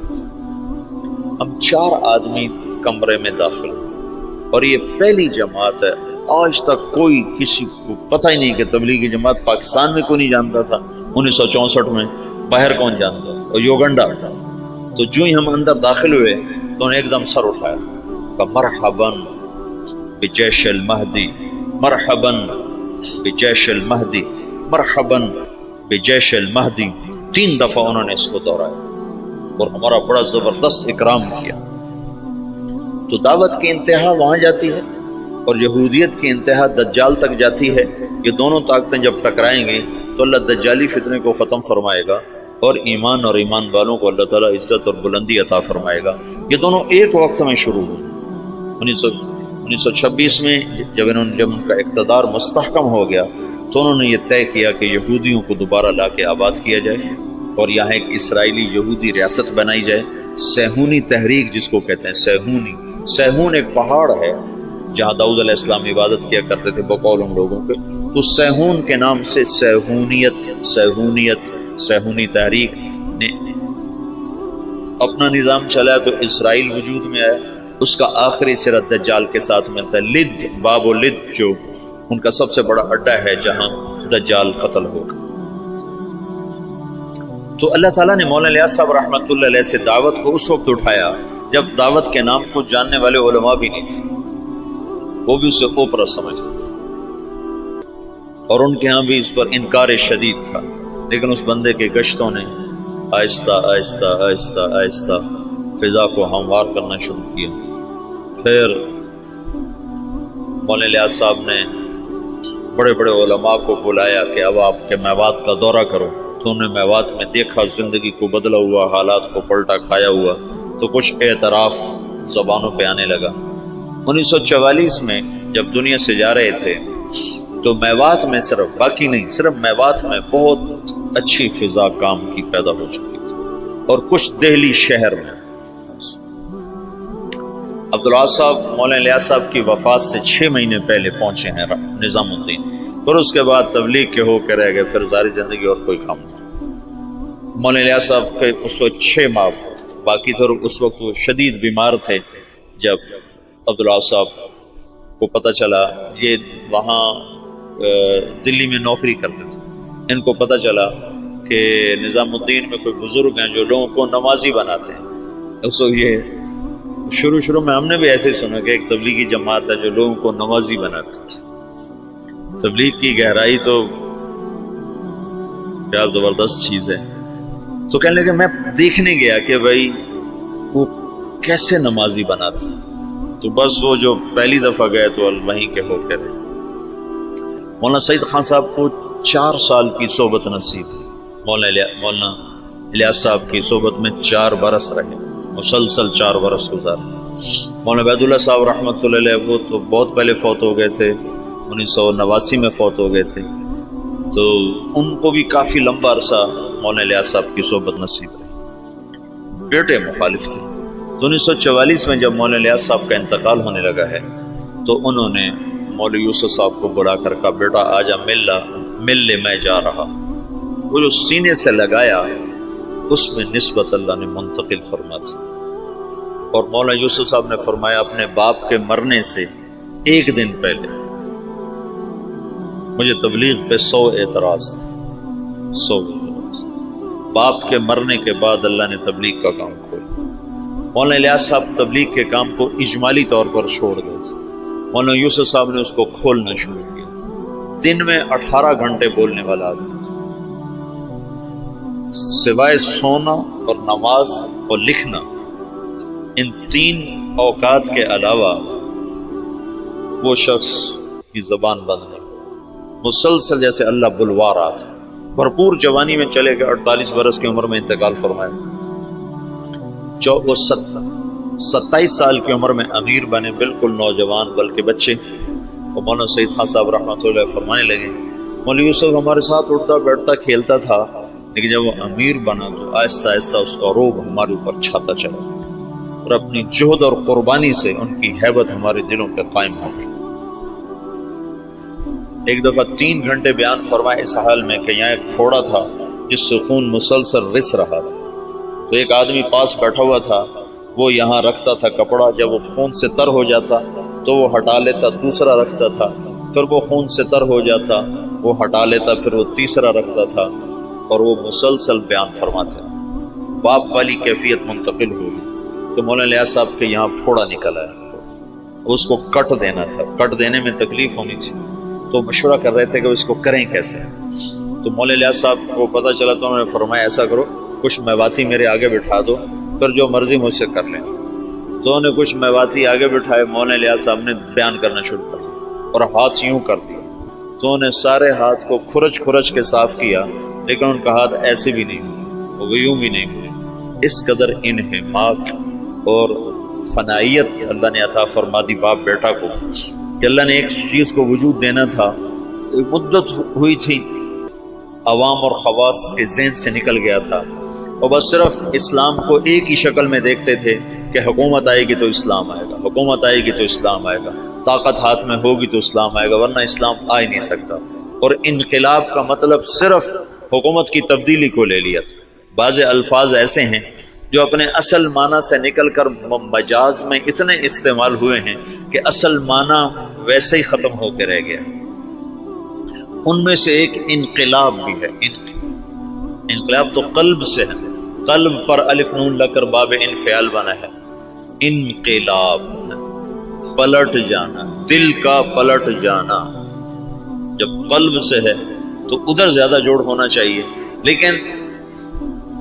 ہم 4 آدمی کمرے میں داخل ہوئے اور یہ پہلی جماعت ہے، آج تک کوئی کسی کو پتہ ہی نہیں کہ تبلیغی جماعت پاکستان میں کوئی نہیں جانتا تھا، 1964 میں باہر کون جانتا، اور یوگنڈا۔ تو جو ہی ہم اندر داخل ہوئے تو انہیں ایک دم سر اٹھایا کہ مرحباً بجیش المہدی، مرحباً بجیش المہدی، مرحباً بجیش المہدی، 3 دفعہ انہوں نے اس کو دہرایا اور ہمارا بڑا زبردست اکرام کیا۔ تو دعوت کی انتہا وہاں جاتی ہے اور یہودیت کی انتہا دجال تک جاتی ہے۔ یہ دونوں طاقتیں جب ٹکرائیں گی تو اللہ دجالی فتنے کو ختم فرمائے گا اور ایمان اور ایمان والوں کو اللہ تعالیٰ عزت اور بلندی عطا فرمائے گا۔ یہ دونوں ایک وقت میں شروع ہوئے۔ 1926 میں جب ان کا اقتدار مستحکم ہو گیا تو انہوں نے یہ طے کیا کہ یہودیوں کو دوبارہ لا کے آباد کیا جائے اور یہاں ایک اسرائیلی یہودی ریاست بنائی جائے۔ سیہونی تحریک جس کو کہتے ہیں، سیہون ایک پہاڑ ہے جہاں داؤد علیہ السلام عبادت کیا کرتے تھے بقول ان لوگوں کے، تو سیہون کے نام سے سیہونی تحریک نے اپنا نظام چلایا تو اسرائیل وجود میں آیا۔ اس کا آخری سرا دجال کے ساتھ ملتا ہے، لد، باب و لد جو ان کا سب سے بڑا اڈا ہے جہاں دجال قتل ہوگا۔ تو اللہ تعالیٰ نے مولانا الیاس صاحب رحمۃ اللہ علیہ سے دعوت کو اس وقت اٹھایا جب دعوت کے نام کو جاننے والے علماء بھی نہیں تھے، وہ بھی اسے اوپرا سمجھتے تھے اور ان کے ہاں بھی اس پر انکار شدید تھا، لیکن اس بندے کے گشتوں نے آہستہ آہستہ آہستہ آہستہ فضا کو ہموار کرنا شروع کیا۔ پھر مولانا الیاس صاحب نے بڑے بڑے علماء کو بلایا کہ اب آپ کے میوات کا دورہ کرو، تو انہوں نے میوات میں دیکھا زندگی کو بدلا ہوا، حالات کو پلٹا کھایا ہوا، تو کچھ اعتراف زبانوں پہ آنے لگا۔ 1944 میں جب دنیا سے جا رہے تھے تو میوات میں صرف میوات میں بہت اچھی فضا کام کی پیدا ہو چکی تھی، اور کچھ دہلی شہر میں عبداللہ صاحب مولانا الیاس صاحب کی وفات سے 6 مہینے پہلے پہنچے ہیں نظام الدین، پھر اس کے بعد تبلیغ کے ہو کے رہ گئے، پھر ساری زندگی اور کوئی کام نہیں۔ مولانا الیاس صاحب کے اس وقت 6 ماہ باقی تھے، اور اس وقت وہ شدید بیمار تھے۔ جب عبداللہ صاحب کو پتہ چلا، یہ وہاں دلی میں نوکری کرتے تھے، ان کو پتہ چلا کہ نظام الدین میں کوئی بزرگ ہیں جو لوگوں کو نمازی بناتے ہیں۔ اس وقت یہ شروع میں ہم نے بھی ایسے سنا کہ ایک تبلیغی جماعت ہے جو لوگوں کو نمازی بناتی ہے۔ تبلیغ کی گہرائی تو کیا زبردست چیز ہے۔ تو کہنے لگے میں دیکھنے گیا کہ بھائی وہ کیسے نمازی بناتے ہیں، تو بس وہ جو پہلی دفعہ گئے تو وہیں کے ہو کے رہے۔ مولانا سعید خان صاحب کو 4 سال کی صحبت نصیب ہوئی، مولانا الیاس صاحب کی صحبت میں 4 برس رہے، مسلسل 4 برس گزارے۔ مولانا عبید اللہ صاحب رحمۃ اللہ علیہ وہ تو بہت پہلے فوت ہو گئے تھے، 1989 میں فوت ہو گئے تھے، تو ان کو بھی کافی لمبا عرصہ مولانا الیاس صاحب کی صحبت نصیب رہی۔ بیٹے مخالف تھے، تو 1944 میں جب مولانا الیاس صاحب کا انتقال ہونے لگا ہے تو انہوں نے مولوی یوسف صاحب کو بلا کر کہا بیٹا آجا مل لے میں جا رہا۔ وہ جو سینے سے لگایا اس میں نسبت اللہ نے منتقل فرما تھی، اور مولانا یوسف صاحب نے فرمایا اپنے باپ کے مرنے سے 1 دن پہلے مجھے تبلیغ پہ 100 اعتراض تھے، 100 اعتراض۔ باپ کے مرنے کے بعد اللہ نے تبلیغ کا کام کھولا۔ مولانا الیاس صاحب تبلیغ کے کام کو اجمالی طور پر چھوڑ گئے تھے، مولانا یوسف صاحب نے اس کو کھولنا شروع کیا۔ دن میں 18 گھنٹے بولنے والا آدمی تھا، سوائے سونا اور نماز اور لکھنا، ان 3 اوقات کے علاوہ وہ شخص کی زبان بند نہیں، مسلسل جیسے اللہ بلوا رہا تھا۔ بھرپور جوانی میں چلے گئے، 48 برس کی عمر میں انتقال فرمایا۔ 27 سال کی عمر میں امیر بنے، بالکل نوجوان بلکہ بچے۔ اور مولانا سید خان صاحب رحمۃ اللہ فرمانے لگے، مولوی یوسف ہمارے ساتھ اٹھتا بیٹھتا کھیلتا تھا، لیکن جب وہ امیر بنا تو آہستہ آہستہ اس کا روب ہمارے اوپر چھاتا چلا، اور اپنی جہد اور قربانی سے ان کی ہیبت ہمارے دلوں پہ قائم ہو گئی۔ ایک دفعہ 3 گھنٹے بیان فرمائے اس حال میں کہ یہاں ایک پھوڑا تھا جس سے خون مسلسل رس رہا تھا، تو ایک آدمی پاس بیٹھا ہوا تھا، وہ یہاں رکھتا تھا کپڑا، جب وہ خون سے تر ہو جاتا تو وہ ہٹا لیتا، دوسرا رکھتا تھا، پھر وہ خون سے تر ہو جاتا، وہ ہٹا لیتا، پھر وہ تیسرا رکھتا تھا، اور وہ مسلسل بیان فرماتے۔ باپ والی کیفیت منتقل ہوئی تو مولانا الیاس صاحب کے یہاں پھوڑا نکل آیا، اس کو کٹ دینا تھا، کٹ دینے میں تکلیف ہونی تھی، تو مشورہ کر رہے تھے کہ اس کو کریں کیسے۔ تو مولانا الیاس صاحب کو پتہ چلا تو انہوں نے فرمایا ایسا کرو، کچھ میواتی میرے آگے بٹھا دو، پھر جو مرضی مجھ سے کر لیں۔ تو انہوں نے کچھ میواتی آگے بٹھائے، مولانا الیاس صاحب نے بیان کرنا شروع کر دیا اور ہاتھ یوں کر دیا، تو انہوں نے سارے ہاتھ کو کھرچ کھرچ کے صاف کیا، لیکن ان کا ہاتھ ایسے بھی نہیں ہوئے، وہ یوں بھی نہیں ہوئے۔ اس قدر انہماک اور فنائیت اللہ نے عطا فرما دی باپ بیٹا کو کہ اللہ نے ایک چیز کو وجود دینا تھا، ایک مدت ہوئی تھی عوام اور خواص کے ذہن سے نکل گیا تھا، اور بس صرف اسلام کو ایک ہی شکل میں دیکھتے تھے کہ حکومت آئے گی تو اسلام آئے گا، حکومت آئے گی تو اسلام آئے گا، طاقت ہاتھ میں ہوگی تو اسلام آئے گا، ورنہ اسلام آ ہی نہیں سکتا۔ اور انقلاب کا مطلب صرف حکومت کی تبدیلی کو لے لیا تھا۔ بعض الفاظ ایسے ہیں جو اپنے اصل معنی سے نکل کر مجاز میں اتنے استعمال ہوئے ہیں کہ اصل معنی ویسے ہی ختم ہو کے رہ گیا۔ ان میں سے ایک انقلاب بھی ہے۔ انقلاب تو قلب سے ہے، قلب پر الف نون لگ کر باب انفعال بنا ہے۔ انقلاب پلٹ جانا، دل کا پلٹ جانا، جب قلب سے ہے تو ادھر زیادہ جوڑ ہونا چاہیے، لیکن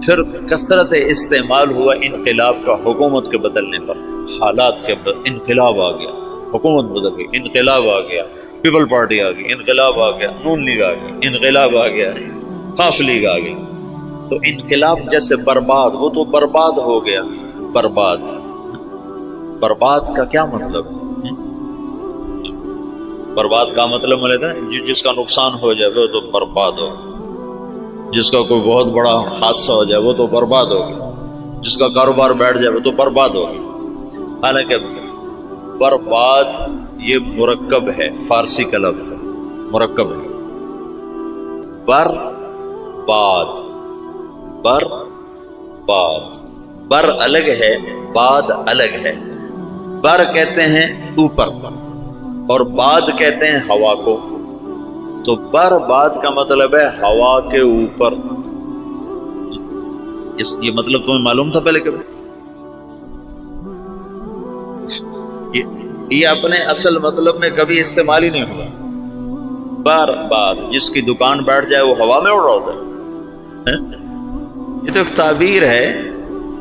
پھر کثرت استعمال ہوا انقلاب کا حکومت کے بدلنے پر، حالات کے انقلاب آ گیا، حکومت بدل گئی، انقلاب آ گیا، پیپل پارٹی آ گئی، انقلاب آ گیا، نون لیگ آ گئی، انقلاب آ گیا، قاف لیگ آ گئی۔ تو انقلاب جیسے برباد، وہ تو برباد ہو گیا۔ برباد، برباد کا کیا مطلب ہے؟ برباد کا مطلب ملتا ہے جس کا نقصان ہو جائے وہ تو برباد ہو، جس کا کوئی بہت بڑا حادثہ ہو جائے وہ تو برباد ہو گیا، جس کا کاروبار بیٹھ جائے وہ تو برباد ہو گیا۔ حالانکہ برباد یہ مرکب ہے، فارسی کا لفظ ہے، مرکب ہے۔ برباد، برباد، بر الگ ہے، باد الگ ہے۔ بر کہتے ہیں اوپر اور باد کہتے ہیں ہوا کو، تو برباد کا مطلب ہے ہوا کے اوپر۔ یہ مطلب تمہیں معلوم تھا پہلے کبھی؟ یہ اپنے اصل مطلب میں کبھی استعمال ہی نہیں ہوا۔ برباد، جس کی دکان بیٹھ جائے وہ ہوا میں اڑ رہا ہوتا ہے۔ یہ تو ایک تعبیر ہے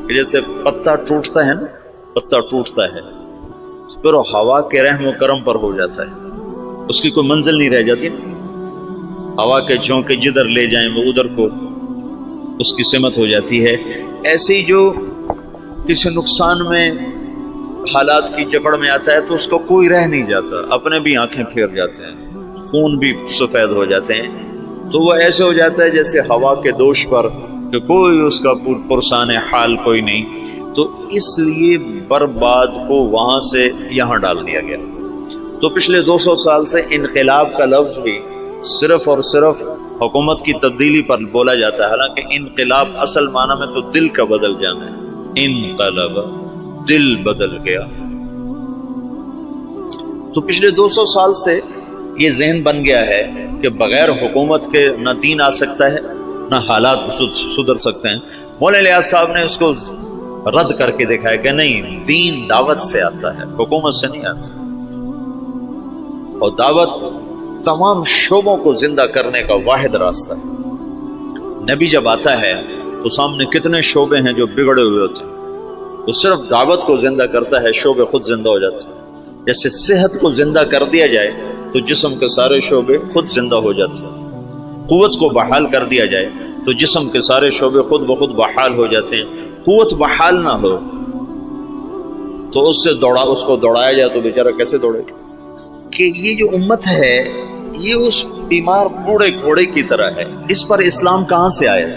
کہ جیسے پتا ٹوٹتا ہے نا، پتا ٹوٹتا ہے پھر وہ ہوا کے رحم و کرم پر ہو جاتا ہے، اس کی کوئی منزل نہیں رہ جاتی نا۔ ہوا کے جھونکے جدھر لے جائیں وہ ادھر کو اس کی سمت ہو جاتی ہے۔ ایسی جو کسی نقصان میں حالات کی جکڑ میں آتا ہے تو اس کو کوئی رہ نہیں جاتا، اپنے بھی آنکھیں پھیر جاتے ہیں، خون بھی سفید ہو جاتے ہیں، تو وہ ایسے ہو جاتا ہے جیسے ہوا کے دوش پر کہ کوئی اس کا پرسان حال کوئی نہیں۔ تو اس لیے برباد کو وہاں سے یہاں ڈال دیا گیا۔ تو پچھلے 200 سال سے انقلاب کا لفظ بھی صرف اور صرف حکومت کی تبدیلی پر بولا جاتا ہے، حالانکہ انقلاب اصل معنی میں تو دل کا بدل جانا ہے۔ انقلب، دل بدل گیا۔ تو پچھلے 200 سال سے یہ ذہن بن گیا ہے کہ بغیر حکومت کے نہ دین آ سکتا ہے نہ حالات سدھر سکتے ہیں۔ مولانا الیاس صاحب نے اس کو رد کر کے دکھایا کہ نہیں، دین دعوت سے آتا ہے، حکومت سے نہیں آتا، اور دعوت تمام شعبوں کو زندہ کرنے کا واحد راستہ ہے۔ نبی جب آتا ہے تو سامنے کتنے شعبے ہیں جو بگڑے ہوئے ہوتے ہیں. وہ صرف دعوت کو زندہ کرتا ہے، شعبے خود زندہ ہو جاتے ہیں. جیسے صحت کو زندہ کر دیا جائے تو جسم کے سارے شعبے خود زندہ ہو جاتے ہیں. قوت کو بحال کر دیا جائے تو جسم کے سارے شعبے خود بخود بحال ہو جاتے ہیں. قوت بحال نہ ہو تو اس کو دوڑایا جائے تو بیچارہ کیسے دوڑے گا؟ کہ یہ جو امت ہے یہ اس بیمار بوڑھے گھوڑے کی طرح ہے. اس پر اسلام کہاں سے آیا؟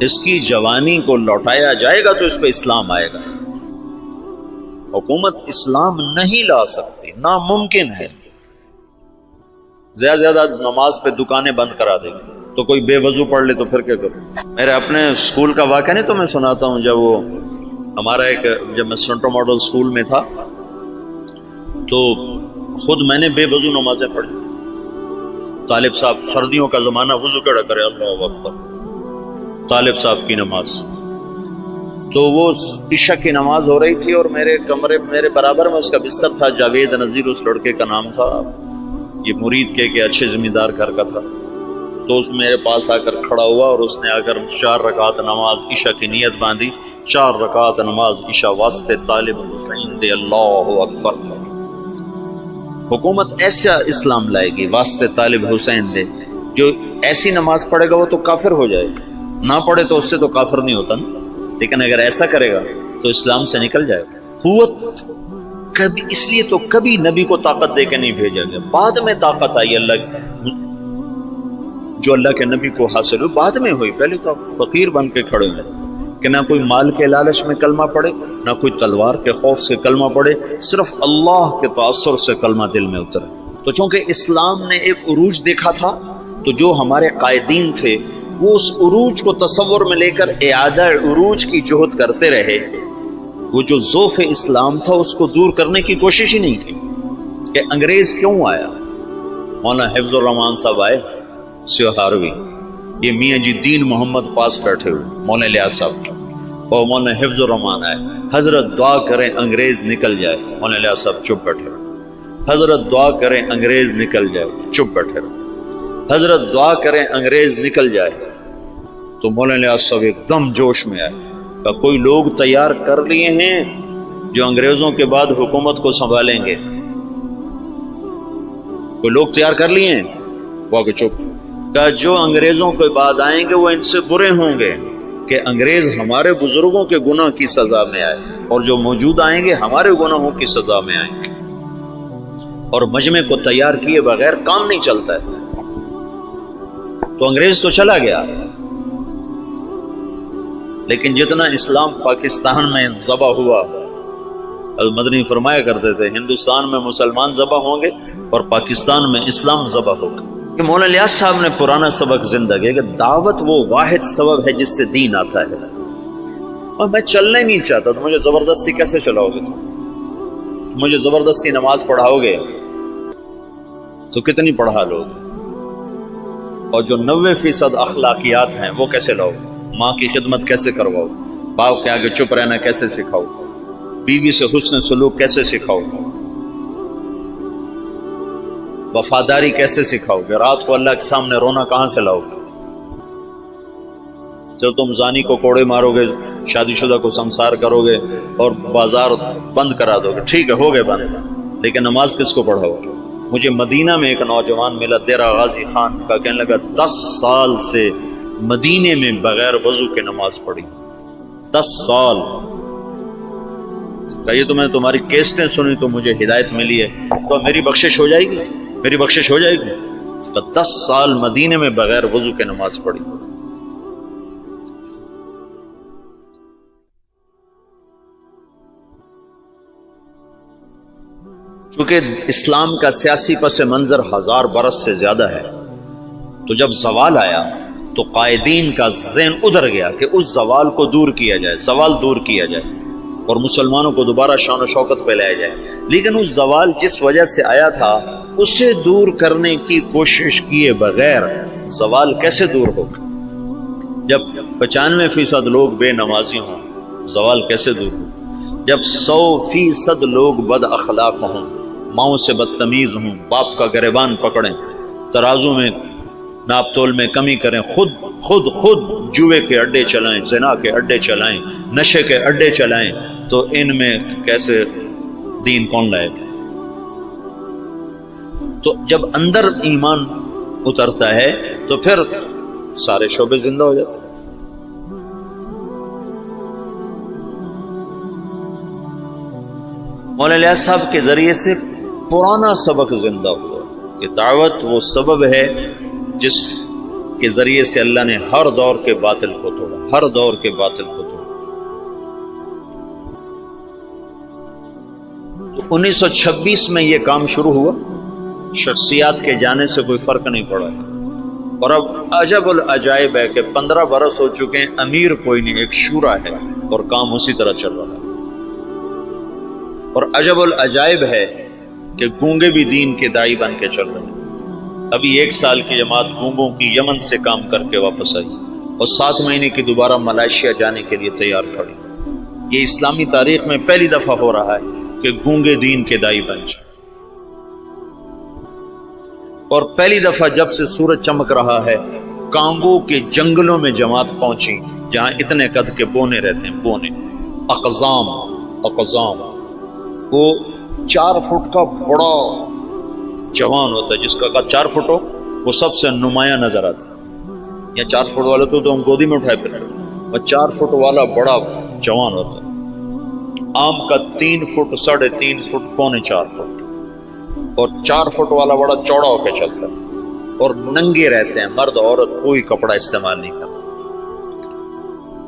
اس کی جوانی کو لوٹایا جائے گا تو اس پہ اسلام آئے گا. حکومت اسلام نہیں لا سکتی، ناممکن ہے. زیادہ زیادہ نماز پہ دکانیں بند کرا دے تو کوئی بے وضو پڑھ لے تو پھر کیا کرو؟ میرے اپنے اسکول کا واقعہ نہیں تو میں سناتا ہوں. جب میں سینٹرو ماڈل اسکول میں تھا تو خود میں نے بے وضو نمازیں پڑھی. طالب صاحب، سردیوں کا زمانہ، وضو کیڑا کرے، اللہ اکبر. طالب صاحب کی نماز، تو وہ عشاء کی نماز ہو رہی تھی اور میرے برابر میں اس کا بستر تھا. جاوید نذیر اس لڑکے کا نام تھا. یہ مرید کے اچھے ذمہ دار گھر کا تھا. تو اس میرے پاس آ کر کھڑا ہوا اور اس نے آ کر 4 رکعت نماز عشاء کی نیت باندھی. 4 رکعت نماز عشاء واسطے طالب حسین دے، اللہ اکبر. حکومت ایسا اسلام لائے گی واسطے طالب حسین دے. جو ایسی نماز پڑھے گا وہ تو کافر ہو جائے گا، نہ پڑھے تو اس سے تو کافر نہیں ہوتا نا. لیکن اگر ایسا کرے گا تو اسلام سے نکل جائے گا. قوت کبھی، اس لیے تو کبھی نبی کو طاقت دے کے نہیں بھیجا گیا. بعد میں طاقت آئی جو اللہ کے نبی کو حاصل ہوئی بعد میں ہوئی. پہلے تو فقیر بن کے کھڑے ہیں کہ نہ کوئی مال کے لالچ میں کلمہ پڑھے، نہ کوئی تلوار کے خوف سے کلمہ پڑھے، صرف اللہ کے تاثر سے کلمہ دل میں اترے. تو چونکہ اسلام نے ایک عروج دیکھا تھا تو جو ہمارے قائدین تھے وہ اس عروج کو تصور میں لے کر اعادہ عروج کی جہد کرتے رہے. وہ جو ذوف اسلام تھا اس کو دور کرنے کی کوشش ہی نہیں کی کہ انگریز کیوں آیا. مولانا حفظ الرحمان صاحب آئے سیوہاروی، یہ میاں جی دین محمد پاس بیٹھے ہوئے، مولانا الیاس صاحب، اور مولانا حفظ الرحمان آئے. حضرت دعا کریں انگریز نکل جائے. مولانا الیاس صاحب چپ بیٹھے رہے. حضرت دعا کریں انگریز نکل جائے. چپ بیٹھے رہے. حضرت دعا کریں انگریز نکل جائے. تو مولانا الیاس صاحب ایک دم جوش میں آئے کہ کوئی لوگ تیار کر لیے ہیں جو انگریزوں کے بعد حکومت کو سنبھالیں گے. کوئی لوگ تیار کر لیے ہیں. وہ کہ چپ. کہ جو انگریزوں کے بعد آئیں گے وہ ان سے برے ہوں گے کہ انگریز ہمارے بزرگوں کے گناہ کی سزا میں آئے، اور جو موجود آئیں گے ہمارے گناہوں کی سزا میں آئیں گے. اور مجمع کو تیار کیے بغیر کام نہیں چلتا ہے. تو انگریز تو چلا گیا، لیکن جتنا اسلام پاکستان میں ذبح ہوا، مدنی فرمایا کرتے تھے ہندوستان میں مسلمان ذبح ہوں گے اور پاکستان میں اسلام ذبح ہوگا. کہ مولانا الیاس صاحب نے پرانا سبق زندہ کیا کہ دعوت وہ واحد سبب ہے جس سے دین آتا ہے. اور میں چلنا ہی نہیں چاہتا تو مجھے زبردستی کیسے چلاؤ گے؟ تم مجھے زبردستی نماز پڑھاؤ گے تو کتنی پڑھا لو گے؟ اور جو 90% اخلاقیات ہیں وہ کیسے لاؤ؟ ماں کی خدمت کیسے کرواؤ؟ باپ کے آگے چپ رہنا کیسے سکھاؤ؟ بیوی سے حسن سلوک کیسے سکھاؤ؟ وفاداری کیسے سکھاؤ گے؟ رات کو اللہ کے سامنے رونا کہاں سے لاؤ گے؟ جب تم زانی کو کوڑے مارو گے، شادی شدہ کو سنسار کرو گے اور بازار بند کرا دو گے، ٹھیک ہے ہو گئے بند، لیکن نماز کس کو پڑھاؤ گے؟ مجھے مدینہ میں ایک نوجوان ملا دیرہ غازی خان کا، کہنے لگا 10 سال سے مدینے میں بغیر وضو کے نماز پڑھی. 10 سال. کہ یہ تو میں نے تمہاری کیسٹیں سنی تو مجھے ہدایت ملی ہے، تو میری بخشش ہو جائے گی؟ میری بخشش ہو جائے گی؟ تو 10 سال مدینے میں بغیر وضو کے نماز پڑھی. چونکہ اسلام کا سیاسی پس منظر 1000 برس سے زیادہ ہے، تو جب زوال آیا تو قائدین کا ذہن ادھر گیا کہ اس زوال کو دور کیا جائے، زوال دور کیا جائے اور مسلمانوں کو دوبارہ شان و شوکت پہ لایا جائے. لیکن اس زوال جس وجہ سے آیا تھا اسے دور کرنے کی کوشش کیے بغیر زوال کیسے دور ہوگا؟ جب 95% لوگ بے نمازی ہوں زوال کیسے دور ہو؟ جب 100% لوگ بد اخلاق ہوں، ماؤں سے بدتمیز ہوں، باپ کا گریبان پکڑیں، ترازو میں ناپ تول میں کمی کریں، خود جوے کے اڈے چلائیں، زنا کے اڈے چلائیں، نشے کے اڈے چلائیں، تو ان میں کیسے دین کون لائے گا؟ تو جب اندر ایمان اترتا ہے تو پھر سارے شعبے زندہ ہو جاتے ہیں۔ مولانا الیاس صاحب کے ذریعے سے پرانا سبق زندہ ہوا کہ دعوت وہ سبب ہے جس کے ذریعے سے اللہ نے ہر دور کے باطل کو توڑا، ہر دور کے باطل کو توڑا۔ تو 1926 میں یہ کام شروع ہوا، شخصیات کے جانے سے کوئی فرق نہیں پڑا ہے، اور اب عجب العجائب ہے کہ 15 برس ہو چکے ہیں، امیر کوئی نہیں، ایک شورا ہے اور کام اسی طرح چل رہا ہے۔ اور عجب العجائب ہے کہ گونگے بھی دین کے داعی بن کے چل رہے ہیں۔ ابھی 1 سال کی جماعت گونگوں کی یمن سے کام کر کے واپس آئی اور 7 مہینے کی دوبارہ ملائیشیا جانے کے لیے تیار کھڑی۔ یہ اسلامی تاریخ میں پہلی دفعہ ہو رہا ہے کہ گونگے دین کے داعی بن جائیں، اور پہلی دفعہ جب سے سورج چمک رہا ہے کانگو کے جنگلوں میں جماعت پہنچی جہاں اتنے قد کے بونے رہتے ہیں، بونے، اقزام، وہ 4 فٹ کا بڑا جوان ہوتا ہے، جس کا قد 4 فٹ ہو وہ سب سے نمایاں نظر آتا ہے۔ یا 4 فٹ والا تو ہم گودی میں اٹھائے پھر، اور 4 فٹ والا بڑا جوان ہوتا ہے۔ آم کا 3 فٹ، 3.5 فٹ، پونے 4 فٹ، اور 4 فٹ والا بڑا چوڑا ہو کے چلتا ہے، اور ننگے رہتے ہیں، مرد عورت کوئی کپڑا استعمال نہیں کرتا،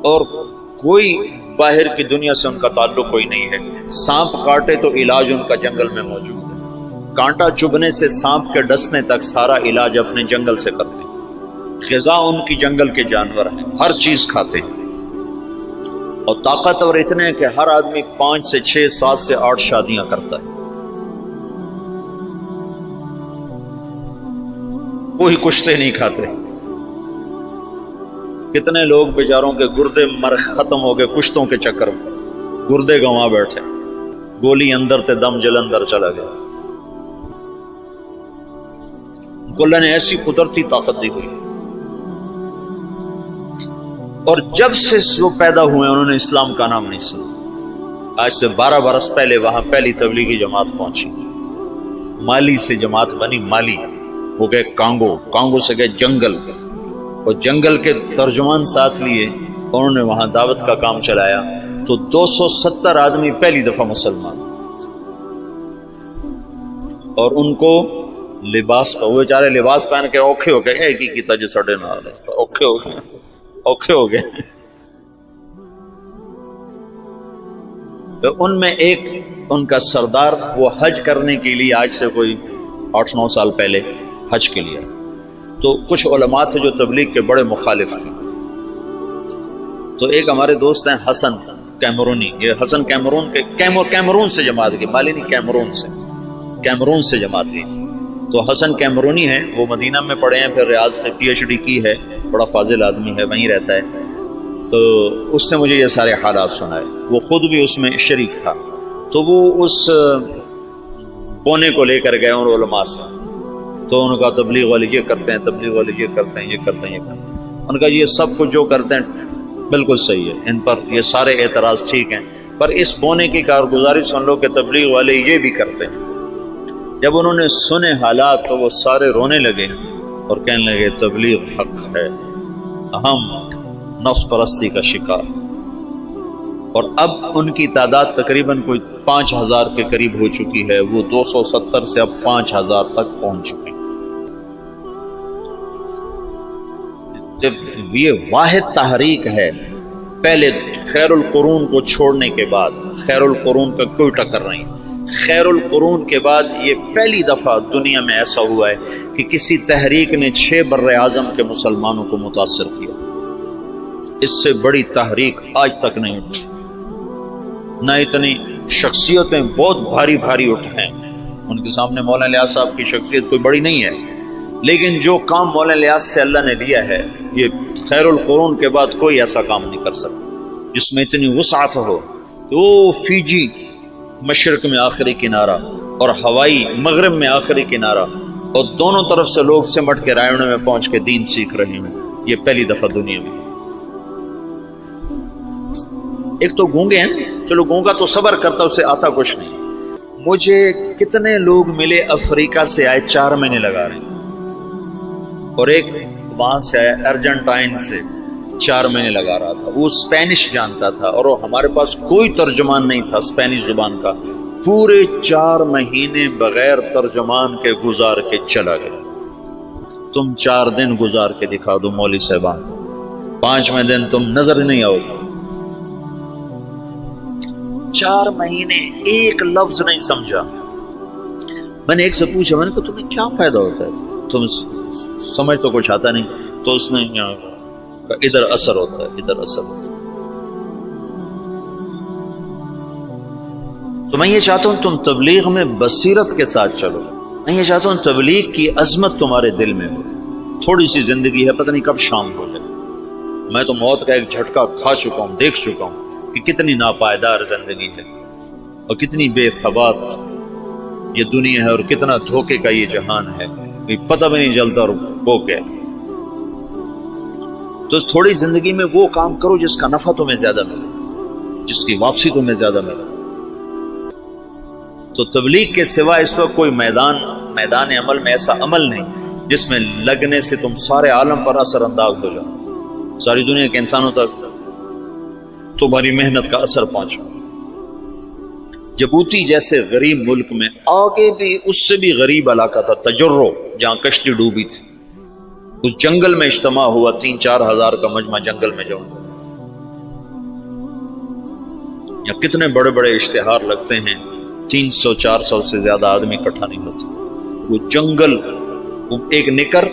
اور کوئی باہر کی دنیا سے ان کا تعلق کوئی نہیں ہے۔ سانپ کاٹے تو علاج ان کا جنگل میں موجود ہے، کانٹا چبھنے سے سانپ کے ڈسنے تک سارا علاج اپنے جنگل سے کرتے ہیں۔ غذا ان کی جنگل کے جانور ہیں، ہر چیز کھاتے ہیں، اور طاقتور اتنے ہیں کہ ہر آدمی 5 سے 6، 7 سے 8 شادیاں کرتا ہے، کوئی کشتے نہیں کھاتے۔ کتنے لوگ بیچاروں کے گردے ختم ہو گئے کشتوں کے چکر میں، گردے گنوا بیٹھے، گولی اندر تے دم جلندر چلا گیا۔ اللہ نے ایسی قدرتی طاقت دی ہوئی، اور جب سے وہ پیدا ہوئے انہوں نے اسلام کا نام نہیں سنا۔ آج سے 12 برس پہلے وہاں پہلی تبلیغی جماعت پہنچی، مالی سے جماعت بنی، مالی وہ گئے کانگو سے گئے جنگل، اور جنگل کے ترجمان ساتھ لیے، انہوں نے وہاں دعوت کا کام چلایا، تو 270 آدمی پہلی دفعہ مسلمان، اور ان کو لباس، وہ بیچارے لباس پہن کے اوکھے ہو گئے، ایک ہی کیتا جو سڑے نہ آلے، اوکھے ہو گئے۔ تو ان میں ایک ان کا سردار، وہ حج کرنے کے لیے آج سے کوئی 8-9 سال پہلے حج کے لیے، تو کچھ علماء تھے جو تبلیغ کے بڑے مخالف تھے، تو ایک ہمارے دوست ہیں حسن کیمرونی، یہ حسن کیمرون سے جماعت کی، مالی نہیں، کیمرون سے جماعت کی، تو حسن کیمرونی ہے، وہ مدینہ میں پڑھے ہیں، پھر ریاض میں PhD کی ہے، بڑا فاضل آدمی ہے، وہیں رہتا ہے۔ تو اس نے مجھے یہ سارے حالات سنائے، وہ خود بھی اس میں شریک تھا، تو وہ اس بونے کو لے کر گئے اور علماء سے، تو ان کا تبلیغ والے یہ کرتے ہیں، تبلیغ والے یہ کرتے ہیں، یہ کرتے ہیں، یہ کرتے ہیں۔ ان کا یہ سب کچھ جو کرتے ہیں بالکل صحیح ہے، ان پر یہ سارے اعتراض ٹھیک ہیں، پر اس بونے کی کارگزاری سن لو کہ تبلیغ والے یہ بھی کرتے ہیں۔ جب انہوں نے سنے حالات تو وہ سارے رونے لگے اور کہنے لگے تبلیغ حق ہے، ہم نفس پرستی کا شکار، اور اب ان کی تعداد تقریباً کوئی 5000 کے قریب ہو چکی ہے، وہ 270 سے اب 5000 تک پہنچ چکے ہیں۔ جب یہ واحد تحریک ہے، پہلے خیر القرون کو چھوڑنے کے بعد، خیر القرون کا کوئی ٹکر نہیں، خیر القرون کے بعد یہ پہلی دفعہ دنیا میں ایسا ہوا ہے کہ کسی تحریک نے 6 بر اعظم کے مسلمانوں کو متاثر کیا۔ اس سے بڑی تحریک آج تک نہیں اٹھی، نہ اتنی شخصیتیں بہت بھاری بھاری اٹھے ہیں، ان کے سامنے مولانا الیاس صاحب کی شخصیت کوئی بڑی نہیں ہے، لیکن جو کام مولانا الیاس سے اللہ نے لیا ہے، یہ خیر القرون کے بعد کوئی ایسا کام نہیں کر سکتا جس میں اتنی وسعت ہو کہ وہ فیجی مشرق میں آخری کنارہ اور ہوائی مغرب میں آخری کنارہ، اور دونوں طرف سے لوگ سمٹ کے رائونے میں پہنچ کے دین سیکھ رہے ہیں. یہ پہلی دفعہ دنیا میں. ایک تو گونگے ہیں، چلو گونگا تو صبر کرتا، اسے آتا کچھ نہیں. مجھے کتنے لوگ ملے افریقہ سے آئے 4 مہینے لگا رہے ہیں، اور ایک وہاں سے آیا ارجنٹائن سے 4 مہینے لگا رہا تھا. وہ اسپینش جانتا تھا اور ہمارے پاس کوئی ترجمان نہیں تھا اسپینش زبان کا. پورے 4 مہینے بغیر ترجمان کے گزار کے چلا گیا. تم 4 دن گزار کے دکھا دو مولوی صاحبان، 5ویں دن تم نظر نہیں آؤ گے. 4 مہینے ایک لفظ نہیں سمجھا. میں نے ایک سے پوچھا، میں نے کہا تمہیں کیا فائدہ ہوتا ہے، تم سمجھ تو کچھ آتا نہیں. تو اس نے ادھر اثر ہوتا ہے، ادھر اثر ہوتا ہے. تو میں یہ چاہتا ہوں تم تبلیغ میں بصیرت کے ساتھ چلو. میں یہ چاہتا ہوں تبلیغ کی عظمت تمہارے دل میں ہو. تھوڑی سی زندگی ہے، پتہ نہیں کب شام ہو جائے. میں تو موت کا ایک جھٹکا کھا چکا ہوں، دیکھ چکا ہوں کہ کتنی ناپائیدار زندگی ہے اور کتنی بے ثبات یہ دنیا ہے اور کتنا دھوکے کا یہ جہان ہے، پتہ بھی نہیں چلتا اور وہ کیا. تو تھوڑی زندگی میں وہ کام کرو جس کا نفع تمہیں زیادہ ملے، جس کی واپسی تمہیں زیادہ ملے. تو تبلیغ کے سوا اس وقت کوئی میدان عمل میں ایسا عمل نہیں جس میں لگنے سے تم سارے عالم پر اثر انداز ہو جاؤ، ساری دنیا کے انسانوں تک تمہاری محنت کا اثر پہنچا. جبوتی جیسے غریب ملک میں آگے بھی اس سے بھی غریب علاقہ تھا تجرو، جہاں کشتی ڈوبی تھی. اس جنگل میں اجتماع ہوا، 3-4 ہزار کا مجمع جنگل میں جمع تھا. یا کتنے بڑے بڑے اشتہار لگتے ہیں، 300-400 سے زیادہ آدمی اکٹھا نہیں ہوتے. وہ جنگل، ایک نکر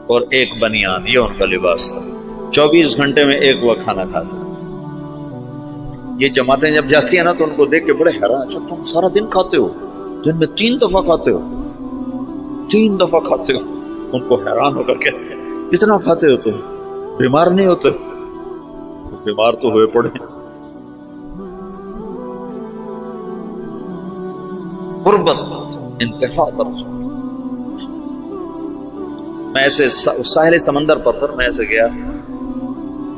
اور ایک بنیان، یہ ان کا لباس تھا. 24 گھنٹے میں ایک وقت کھانا کھاتے. یہ جماعتیں جب جاتی ہیں نا تو ان کو دیکھ کے بڑے حیران، اچھا تم سارا دن کھاتے ہو، دن میں 3 دفعہ کھاتے ہو، 3 دفعہ کھاتے ہو. ان کو حیران ہو کر کہتے ہیں کتنا کھاتے ہو تم، بیمار نہیں ہوتے؟ بیمار تو ہوئے پڑے. غربت انتہا درجہ. میں ایسے ساحل سمندر پر تھا، میں ایسے گیا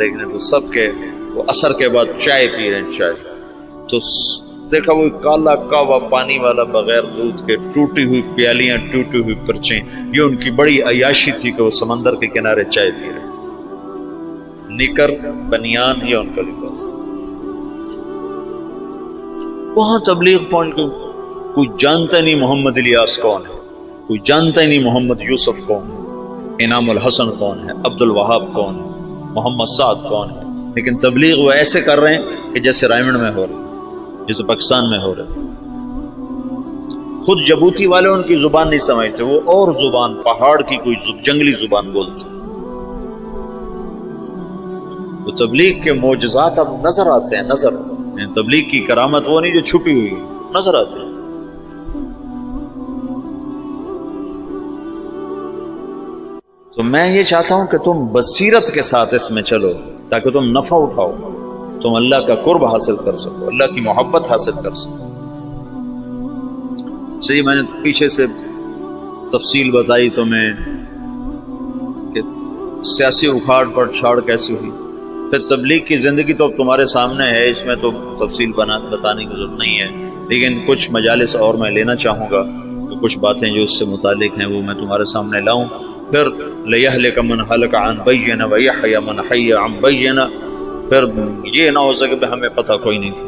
دیکھنے تو سب کے وہ اثر کے بعد چائے پی رہے ہیں. چائے تو دیکھا وہ کالا کاوا پانی والا بغیر دودھ کے، ٹوٹی ہوئی پیالیاں، ٹوٹی ہوئی پرچیں. یہ ان کی بڑی عیاشی تھی کہ وہ سمندر کے کنارے چائے پی رہے تھے. نکر بنیان یہ ان کا لباس. وہاں تبلیغ پہنچ گئی. کوئی جانتا نہیں محمد الیاس کون ہے، کوئی جانتا ہی نہیں محمد یوسف کون ہے، انعام الحسن کون ہے، عبد الوہاب کون ہے، محمد سعد کون ہے. لیکن تبلیغ وہ ایسے کر رہے ہیں کہ جیسے رائمنڈ میں ہو رہے، جیسے پاکستان میں ہو رہے. خود جبوتی والے ان کی زبان نہیں سمجھتے، وہ اور زبان، پہاڑ کی کوئی جنگلی زبان بولتے. وہ تبلیغ کے معجزات اب نظر آتے ہیں. نظر تبلیغ کی کرامت وہ نہیں جو چھپی ہوئی، نظر آتے ہیں. تو میں یہ چاہتا ہوں کہ تم بصیرت کے ساتھ اس میں چلو تاکہ تم نفع اٹھاؤ، تم اللہ کا قرب حاصل کر سکو، اللہ کی محبت حاصل کر سکو. صحیح میں نے پیچھے سے تفصیل بتائی تمہیں کہ سیاسی اکھاڑ پر چھاڑ کیسی ہوئی. پھر تبلیغ کی زندگی تو اب تمہارے سامنے ہے، اس میں تو تفصیل بتانے کی ضرورت نہیں ہے. لیکن کچھ مجالس اور میں لینا چاہوں گا کہ کچھ باتیں جو اس سے متعلق ہیں وہ میں تمہارے سامنے لاؤں. پھر لِيَهْلِكَ مَنْ هَلَكَ عَنْ بَيِّنَةٍ وَيَحْيَىٰ مَنْ حَيَّ عَنْ بَيِّنَةٍ. پھر یہ نہ ہو سکے کہ ہمیں پتہ کوئی نہیں تھی.